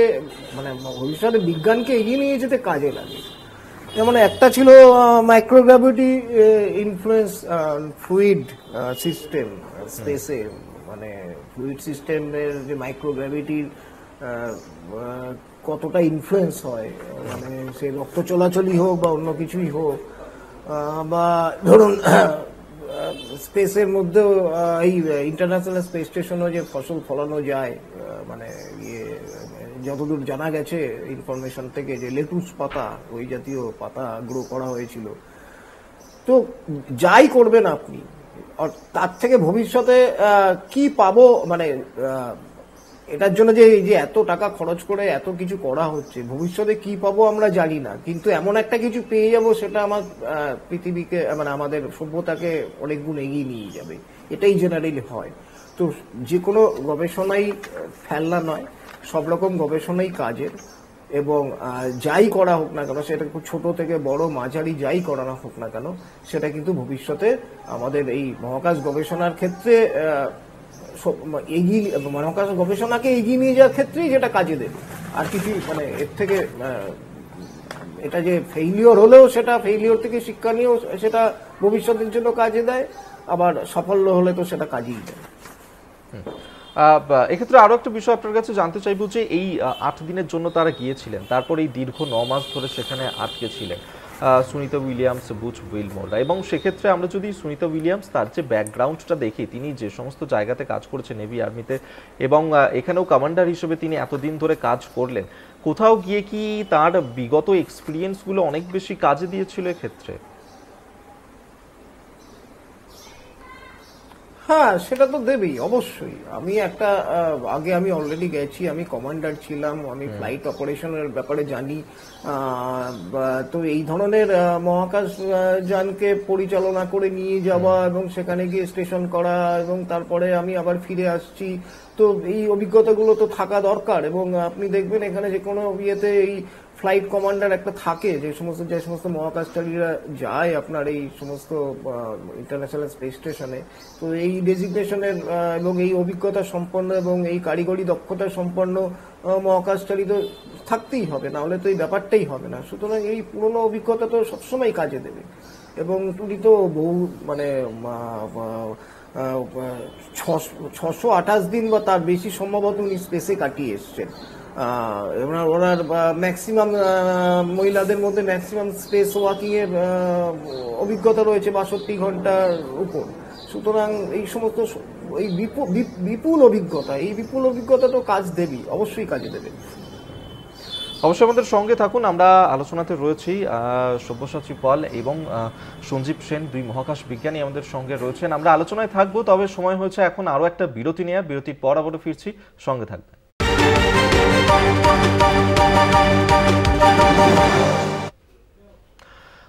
মানে ভবিষ্যতে বিজ্ঞানকে এগিয়ে নিয়ে যেতে কাজে লাগে। যেমন একটা ছিল মাইক্রোগ্র্যাভিটি ইনফ্লুয়েন্স ফ্লুইড সিস্টেম স্পেসে, মানে ফ্লুইড সিস্টেমের যে মাইক্রোগ্র্যাভিটির কতটা ইনফ্লুয়েন্স হয়, মানে সে রক্ত চলাচলই হোক বা অন্য কিছুই হোক, বা ধরুন স্পেসের মধ্যেও এই ইন্টারন্যাশনাল স্পেস স্টেশনও যে ফসল ফলানো যায়, মানে যতদূর জানা গেছে ইনফরমেশন থেকে, যে লেটুস পাতা, ওই জাতীয় পাতা গ্রো করা হয়েছিল। তো যাই করবেন আপনি, তার থেকে ভবিষ্যতে কি পাবো, মানে এটার জন্য যে এই যে এত টাকা খরচ করে এত কিছু করা হচ্ছে, ভবিষ্যতে কি পাবো আমরা জানি না, কিন্তু এমন একটা কিছু পেয়ে যাব সেটা আমার পৃথিবীকে মানে আমাদের সভ্যতাকে অনেক গুণ এগিয়ে নিয়ে যাবে, এটাই জেনারেলি হয়। তো যে কোনো গবেষণাই ফেলনা নয়, সব রকম গবেষণাই কাজের, এবং যাই করা হোক না কেন, সেটা খুব ছোট থেকে বড় মাঝারি যাই করানো হোক না কেন, সেটা কিন্তু ভবিষ্যতে আমাদের এই মহাকাশ গবেষণার ক্ষেত্রে এগিয়ে মহাকাশ গবেষণাকে এগিয়ে নিয়ে যাওয়ার ক্ষেত্রেই যেটা কাজে দেবে। আর কিছু মানে এর থেকে এটা যে ফেইলিওর হলেও সেটা ফেইলিওর থেকে শিক্ষা নিয়েও সেটা ভবিষ্যতের জন্য কাজে দেয়, আবার সাফল্য হলে তো সেটা কাজেই দেয়। এক্ষেত্রে আরো একটা বিষয় আপনার কাছে জানতে চাইবো যে এই 8 দিনের জন্য তারা গিয়েছিলেন, তারপর এই দীর্ঘ 9 মাস ধরে সেখানে আটকে ছিলেন সুনিতা উইলিয়ামস, বুচ উইলমোর, এবং সেক্ষেত্রে আমরা যদি সুনিতা উইলিয়ামস তার যে ব্যাকগ্রাউন্ডটা দেখি, তিনি যে সমস্ত জায়গাতে কাজ করেছেন নেভি আর্মিতে এবং এখানেও কমান্ডার হিসেবে তিনি এতদিন ধরে কাজ করলেন, কোথাও গিয়ে কি তার বিগত এক্সপিরিয়েন্সগুলো অনেক বেশি কাজে দিয়েছিল এক্ষেত্রে? হ্যাঁ, সেটা তো দেবেই অবশ্যই। আমি একটা আগে আমি অলরেডি গেছি, আমি কমান্ডার ছিলাম, আমি ফ্লাইট অপারেশনের ব্যাপারে জানি। তো এই ধরনের মহাকাশ যানকে পরিচালনা করে নিয়ে যাওয়া এবং সেখানে গিয়ে স্টেশন করা এবং তারপরে আমি আবার ফিরে আসছি, তো এই অভিজ্ঞতাগুলো তো থাকা দরকার। এবং আপনি দেখবেন এখানে যে কোনো ইয়েতে এই ফ্লাইট কমান্ডার একটা থাকে, যে সমস্ত মহাকাশচারীরা যায় আপনার এই সমস্ত ইন্টারন্যাশনাল স্পেস স্টেশনে, তো এই ডেজিগনেশনের এবং এই অভিজ্ঞতা সম্পন্ন এবং এই কারিগরি দক্ষতা সম্পন্ন মহাকাশচারী তো থাকতেই হবে, না হলে তো এই ব্যাপারটাই হবে না। সুতরাং এই পুরনো অভিজ্ঞতা তো সবসময় কাজে দেবে। এবং উনি তো বহু মানে 628 দিন বা তার বেশি সম্ভবত উনি স্পেসে কাটিয়ে এসছেন। ওনার ম্যাক্সিমাম মহিলাদের মধ্যে ম্যাক্সিমাম স্পেস ওয়াকিং এর অভিজ্ঞতা রয়েছে 62 ঘন্টার উপর। সুতরাং এই সমস্ত এই বিপুল অভিজ্ঞতা তো কাজ দেবেই, অবশ্যই কাজে দেবে। অবশ্যই আমাদের সঙ্গে থাকুন, আমরা আলোচনাতে রয়েছি সব্যসাচী পল এবং সঞ্জীব সেন, দুই মহাকাশ বিজ্ঞানী আমাদের সঙ্গে রয়েছেন। আমরা আলোচনায় থাকবো, তবে সময় হয়েছে এখন আরো একটা বিরতি নেওয়ার। বিরতির পর আবারও ফিরছি, সঙ্গে থাকবেন।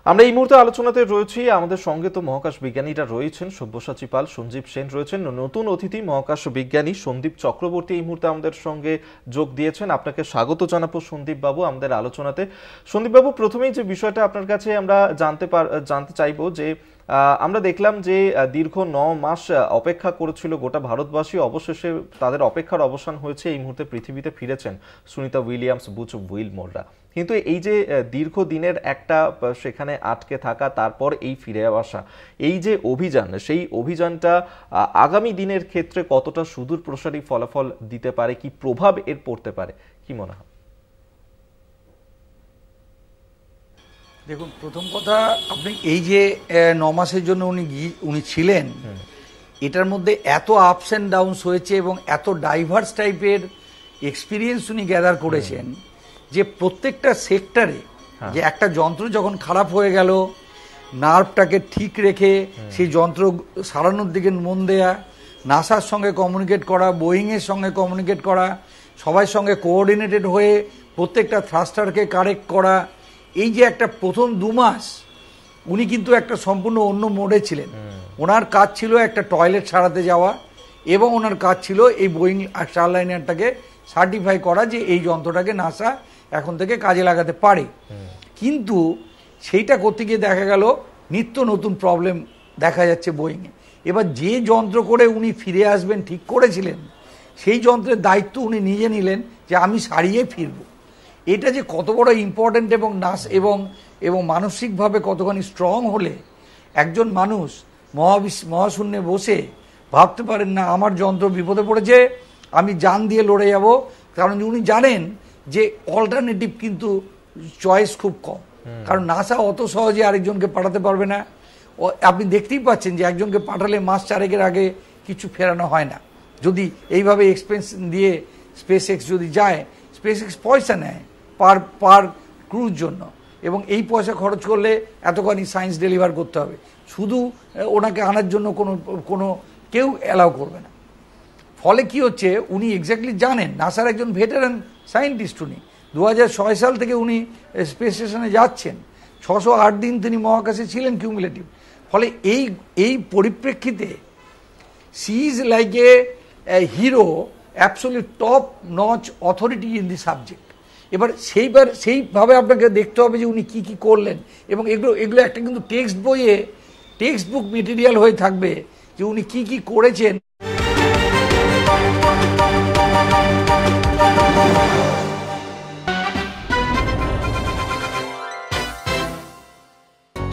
আমরা এই মুহূর্তে আলোচনাতে রয়েছি, আমাদের সঙ্গে তো মহাকাশ বিজ্ঞানীরা রয়েছেন, সব্যসাচী পাল, সঞ্জীব সেন রয়েছেন, নতুন অতিথি মহাকাশ বিজ্ঞানী সন্দীপ চক্রবর্তী এই মুহূর্তে আমাদের সঙ্গে যোগ দিয়েছেন। আপনাকে স্বাগত জানাবো সন্দীপ বাবু আমাদের আলোচনাতে। সন্দীপ বাবু, প্রথমেই যে বিষয়টা আপনার কাছে আমরা জানতে চাইবো যে আমরা দেখলাম যে দীর্ঘ 9 মাস অপেক্ষা করেছিল গোটা ভারতবাসী, অবশেষে তাদের অপেক্ষার অবসান হয়েছে, এই মুহূর্তে পৃথিবীতে ফিরেছেন সুনিতা উইলিয়ামস, বুচ উইলমোররা। কিন্তু এই যে দীর্ঘ দিনের একটা সেখানে আটকে থাকা, তারপর এই ফিরে আসা, এই যে অভিযান, সেই অভিযানটা আগামী দিনের ক্ষেত্রে কতটা সুদূর প্রসারী ফলাফল দিতে পারে, কি প্রভাব এর পড়তে পারে, কি মনে হয়? দেখুন, প্রথম কথা, আপনি এই যে 9 মাসের জন্য উনি ছিলেন, এটার মধ্যে এত আপস অ্যান্ড ডাউনস হয়েছে এবং এত ডাইভার্স টাইপের এক্সপিরিয়েন্স উনি গ্যাদার করেছেন, যে প্রত্যেকটা সেক্টরে যে একটা যন্ত্র যখন খারাপ হয়ে গেল, নার্ভটাকে ঠিক রেখে সেই যন্ত্র সারানোর দিকে মন দেয়া, নাসার সঙ্গে কমিউনিকেট করা, বোয়িংয়ের সঙ্গে কমিউনিকেট করা, সবার সঙ্গে কোঅর্ডিনেটেড হয়ে প্রত্যেকটা থ্রাস্টারকে কারেক্ট করা, এই যে একটা প্রথম 2 মাস উনি কিন্তু একটা সম্পূর্ণ অন্য মোডে ছিলেন। ওনার কাজ ছিল একটা টয়লেট সারাতে যাওয়া, এবং ওনার কাজ ছিল এই বোয়িং স্টারলাইনারটাকে সার্টিফাই করা যে এই যন্ত্রটাকে নাসা এখন থেকে কাজে লাগাতে পারে। কিন্তু সেইটা করতে গিয়ে দেখা গেল নিত্য নতুন প্রবলেম দেখা যাচ্ছে বোয়িংয়ে। এবার যে যন্ত্র করে উনি ফিরে আসবেন ঠিক করেছিলেন, সেই যন্ত্রের দায়িত্ব উনি নিজে নিলেন যে আমি সারিয়ে ফিরব। এটা যে কত বড় ইম্পর্টেন্ট এবং এবং মানসিকভাবে কতখানি স্ট্রং হলে একজন মানুষ মহাশূন্যে বসে ভাবতে পারেন না আমার যন্ত্র বিপদে পড়েছে, আমি জান দিয়ে লড়ে যাব। কারণ উনি জানেন যে অল্টারনেটিভ কিন্তু চয়েস খুব কম, কারণ নাসা অত সহজে আরেকজনকে পাঠাতে পারবে না। আপনি দেখতেই পাচ্ছেন যে একজনকে পাঠালে মাস 4 আগে কিছু ফেরানো হয় না। যদি এইভাবে এক্সপেন্স দিয়ে স্পেস এক্স যদি যায়, স্পেস এক্স পয়সা নেয় পার ক্রুর জন্য, এবং এই পয়সা খরচ করলে এতখানি সায়েন্স ডেলিভার করতে হবে, শুধু ওনাকে আনার জন্য কোনো কেউ অ্যালাউ করবে না। ফলে কি হচ্ছে, উনি এক্স্যাক্টলি জানেন, নাসার একজন ভেটারান সায়েন্টিস্ট উনি, 2006 সাল থেকে উনি স্পেস স্টেশনে যাচ্ছেন, 608 দিন তিনি মহাকাশে ছিলেন কিউমুলেটিভ। ফলে এই পরিপ্রেক্ষিতে she is like a hero, absolute top notch authority in the subject. এবার সেইভাবে আপনাকে দেখতে হবে যে উনি কি কি করলেন, এবং এগুলো একটা কিন্তু টেক্সট বইয়ে, টেক্সট বুক মেটেরিয়াল হয়ে থাকবে যে উনি কি কি করেছেন।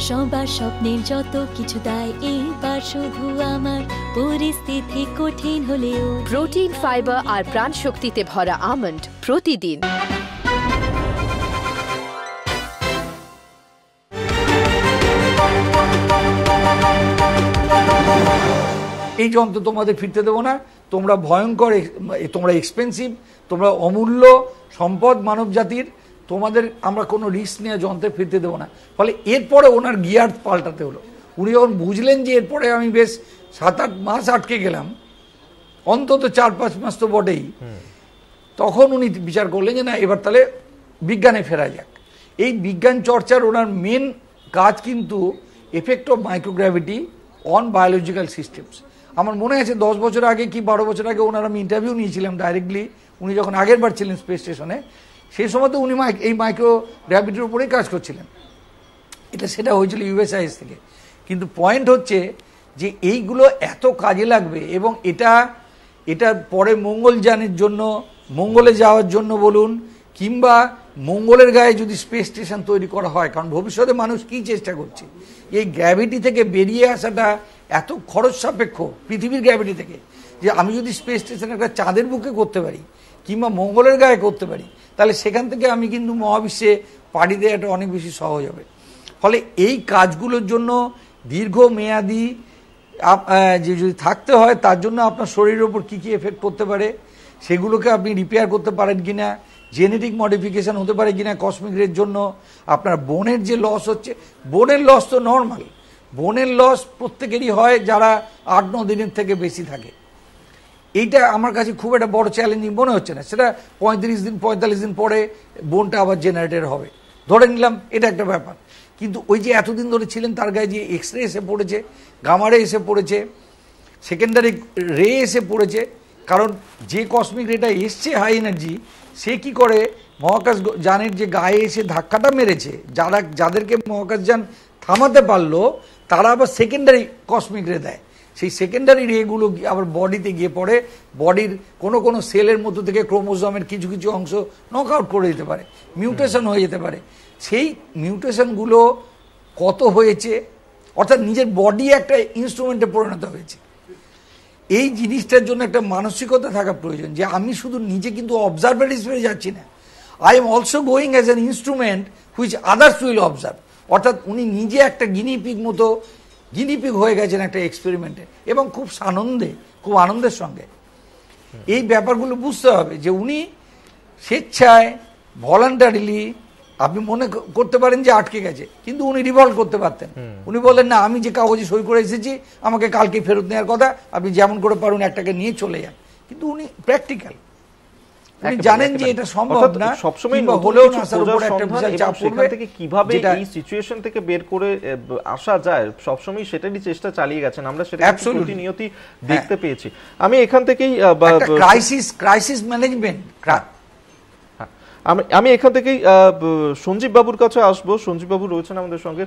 সবার স্বপ্নের যত কিছু দায় এবার শুধু আমার, পরিস্থিতি কঠিন হলেও প্রোটিন, ফাইবার আর প্রাণ শক্তিতে ভরা আমন্ড প্রতিদিন। এই যন্ত্র তোমাদের ফিরতে দেবো না, তোমরা ভয়ঙ্কর, তোমরা এক্সপেন্সিভ, তোমরা অমূল্য সম্পদ মানব জাতির, তোমাদের আমরা কোনো রিস্ক নিয়ে যন্ত্রে ফিরতে দেবো না। ফলে এরপরে ওনার গিয়ার পাল্টাতে হলো। উনি যখন বুঝলেন যে এরপরে আমি বেশ 7-8 মাস আটকে গেলাম, অন্তত 4-5 মাস তো বটেই, তখন উনি বিচার করলেন যে না, এবার তাহলে বিজ্ঞানে ফেরা যাক। এই বিজ্ঞান চর্চার ওনার মেন কাজ কিন্তু effect of microgravity on biological systems. আমার মনে আছে 10 বছর আগে কি 12 বছর আগে ওনার আমি ইন্টারভিউ নিয়েছিলাম ডাইরেক্টলি, উনি যখন আগের বার ছিলেন স্পেস স্টেশনে, সেই সময় তো উনি এই মাইক্রোগ্র্যাভিটির উপরেই কাজ করছিলেন। সেটা হয়েছিল ইউএসআইএস থেকে। কিন্তু পয়েন্ট হচ্ছে যে এইগুলো এত কাজে লাগবে, এবং এটা পরে মঙ্গলযানের জন্য, মঙ্গলে যাওয়ার জন্য বলুন, কিংবা মঙ্গলের গায়ে যদি স্পেস স্টেশন তৈরি করা হয়, কারণ ভবিষ্যতে মানুষ কি চেষ্টা করছে, এই গ্র্যাভিটি থেকে বেরিয়ে আসাটা এত খরচ সাপেক্ষ পৃথিবীর গ্র্যাভিটি থেকে, যে আমি যদি স্পেস স্টেশন একটা চাঁদের বুকে করতে পারি কিংবা মঙ্গলের গায়ে করতে পারি, তাহলে সেখান থেকে আমি কিন্তু মহাবিশ্বে পাড়ি দেওয়াটা অনেক বেশি সহজ হবে। ফলে এই কাজগুলোর জন্য দীর্ঘমেয়াদী যে যদি থাকতে হয়, তার জন্য আপনার শরীরের ওপর কী কী এফেক্ট করতে পারে, সেগুলোকে আপনি রিপেয়ার করতে পারেন কিনা, জেনেটিক মডিফিকেশন হতে পারে কিনা কসমিক রের জন্য, আপনার বোনের যে লস হচ্ছে, বোনের লস তো নর্মাল, বোনের লস প্রত্যেকেরই হয় যারা 8-9 দিনের থেকে বেশি থাকে। এইটা আমার কাছে খুব একটা বড় চ্যালেঞ্জিং মনে হচ্ছে না। সেটা 35 দিন 45 দিন পরে বোনটা আবার জেনারেটেড হবে, ধরে নিলাম, এটা একটা ব্যাপার। কিন্তু ওই যে এতদিন ধরে ছিলেন তার গায়ে যে এক্সরে এসে পড়েছে, গামারে এসে পড়েছে, সেকেন্ডারি রে এসে পড়েছে, কারণ যে কসমিক রেটা এসছে হাই এনার্জি, সে কি করে মহাকাশ যানের যে গায়ে এসে ধাক্কাটা মেরেছে, যাদেরকে মহাকাশ যান থামাতে পারলো, তারা আবার সেকেন্ডারি কসমিক রে দেয়। সেই সেকেন্ডারি রেগুলো আবার বডিতে গিয়ে পড়ে, বডির কোনো কোনো সেলের মধ্যে থেকে ক্রোমোজোমের কিছু কিছু অংশ নক আউট করে দিতে পারে, মিউটেশন হয়ে যেতে পারে। সেই মিউটেশনগুলো কত হয়েছে, অর্থাৎ নিজের বডি একটা ইনস্ট্রুমেন্টে পরিণত হয়েছে। এই জিনিসটার জন্য একটা মানসিকতা থাকা প্রয়োজন, যে আমি শুধু নিজে কিন্তু অবজারভার হিসেবে যাচ্ছি না, I am also going as an instrument which others will observe. অর্থাৎ উনি নিজে একটা গিনিপিগ মতো গিনিপিগ হয়ে গেছেন একটা এক্সপেরিমেন্টে, এবং খুব আনন্দের সঙ্গে। এই ব্যাপারগুলো বুঝতে হবে যে উনি স্বেচ্ছায় ভলান্টারিলি, আপনি মনে করতে পারেন যে আটকে গেছে, কিন্তু উনি রিভলভ করতে পারতেন। উনি বললেন না, আমি যে কাগজে সই করে এসেছি আমাকে কালকে ফেরত নেওয়ার কথা, আপনি যেমন করে পারুন একটাকে নিয়ে চলে যান। কিন্তু উনি প্র্যাকটিক্যাল, উনি জানেন যে এটা সম্ভব না, সবসময় হলেও নাসার উপর একটা বিশাল চাপ পড়বে, থেকে কিভাবে এই সিচুয়েশন থেকে বের করে আসা যায়, সবসময় সেটারই চেষ্টা চালিয়ে গেছেন। আমরা সেটা প্রতিনিয়ত দেখতে পেয়েছি। আমি এখান থেকেই ক্রাইসিস ম্যানেজমেন্ট, আমি এখান থেকেই সঞ্জীব বাবুর কাছে আসবো। সঞ্জীব বাবু রয়েছেন আমাদের সঙ্গে।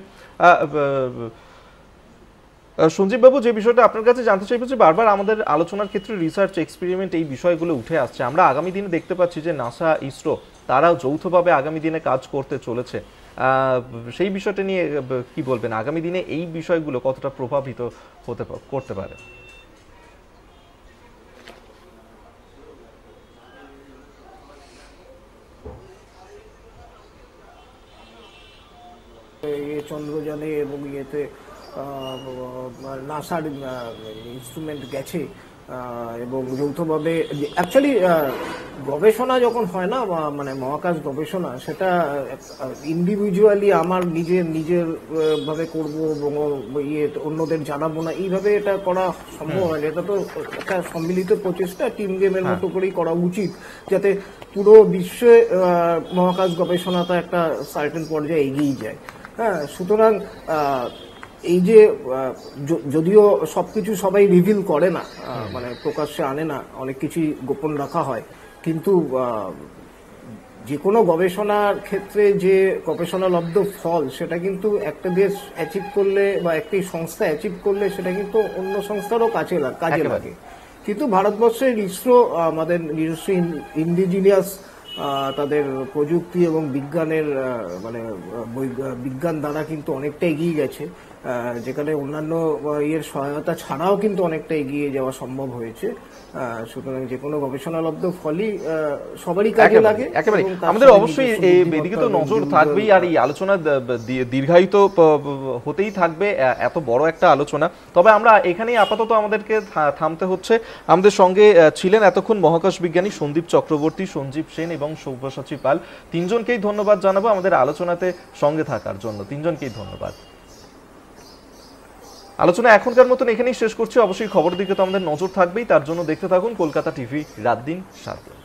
সঞ্জীব বাবু, যে বিষয়টা আপনার কাছে জানতে চাইবো, যে বারবার আমাদের আলোচনার ক্ষেত্রে রিসার্চ, এক্সপেরিমেন্ট, এই বিষয়গুলো উঠে আসছে। আমরা আগামী দিনে দেখতে পাচ্ছি যে নাসা, ইসরো তারাও যৌথভাবে আগামী দিনে কাজ করতে চলেছে। সেই বিষয়টা নিয়ে কি বলবেন? আগামী দিনে এই বিষয়গুলো কতটা প্রভাবিত করতে পারে? চন্দ্রযানে এবং ইয়েতে নাসার ইনস্ট্রুমেন্ট গেছে, এবং যৌথভাবে অ্যাকচুয়ালি গবেষণা যখন হয় না মানে মহাকাশ গবেষণা সেটা ইন্ডিভিজুয়ালি আমার নিজের ভাবে করব এবং অন্যদের জানাবো না এইভাবে এটা করা সম্ভব হয় না। এটা তো একটা সম্মিলিত প্রচেষ্টা, টিম গেমের মতো করেই করা উচিত যাতে পুরো বিশ্বে মহাকাশ গবেষণাটা একটা সার্টেন পর্যায়ে এগিয়ে যায়। হ্যাঁ, সুতরাং এই যে যদিও সবকিছু সবাই রিভিল করে না, মানে প্রকাশ্যে আনে না, অনেক কিছুই গোপন রাখা হয়, কিন্তু যে কোনো গবেষণার ক্ষেত্রে যে গবেষণালব্ধ ফল সেটা কিন্তু একটা দেশ অ্যাচিভ করলে বা একটি সংস্থা অ্যাচিভ করলে সেটা কিন্তু অন্য সংস্থারও কাজে লাগে। কিন্তু ভারতবর্ষের ইসরো আমাদের নিজস্ব ইন্ডিজিনিয়াস তাদের প্রযুক্তি এবং বিজ্ঞানের মানে বিজ্ঞান দ্বারা কিন্তু অনেকটা এগিয়ে গেছে, যেখানে অন্যান্য ইয়ের সহায়তা ছাড়াও কিন্তু অনেকটা এগিয়ে যাওয়া সম্ভব হয়েছে। সুতরাং যে কোনো গবেষণালব্ধ ফলই সবারই কাজে লাগে। একেবারে আমাদের অবশ্যই এদিকে তো নজর থাকবেই, আর এই আলোচনা দীর্ঘায়িত হতেই থাকবে, এত বড় একটা আলোচনা। তবে আমরা এখানেই আপাতত আমাদেরকে থামতে হচ্ছে। আমাদের সঙ্গে ছিলেন এতক্ষণ মহাকাশ বিজ্ঞানী সন্দীপ চক্রবর্তী, সঞ্জীব সেন এবং সব্যসাচী পাল। তিনজনকেই ধন্যবাদ জানাবো আমাদের আলোচনাতে সঙ্গে থাকার জন্য। তিনজনকেই ধন্যবাদ। আলোচনা এখনকার মতন এখানেই শেষ করছি। অবশ্যই খবর দিকে তো আমাদের নজর থাকবেই, তার জন্য দেখতে থাকুন কলকাতা টিভি রাত দিন 7।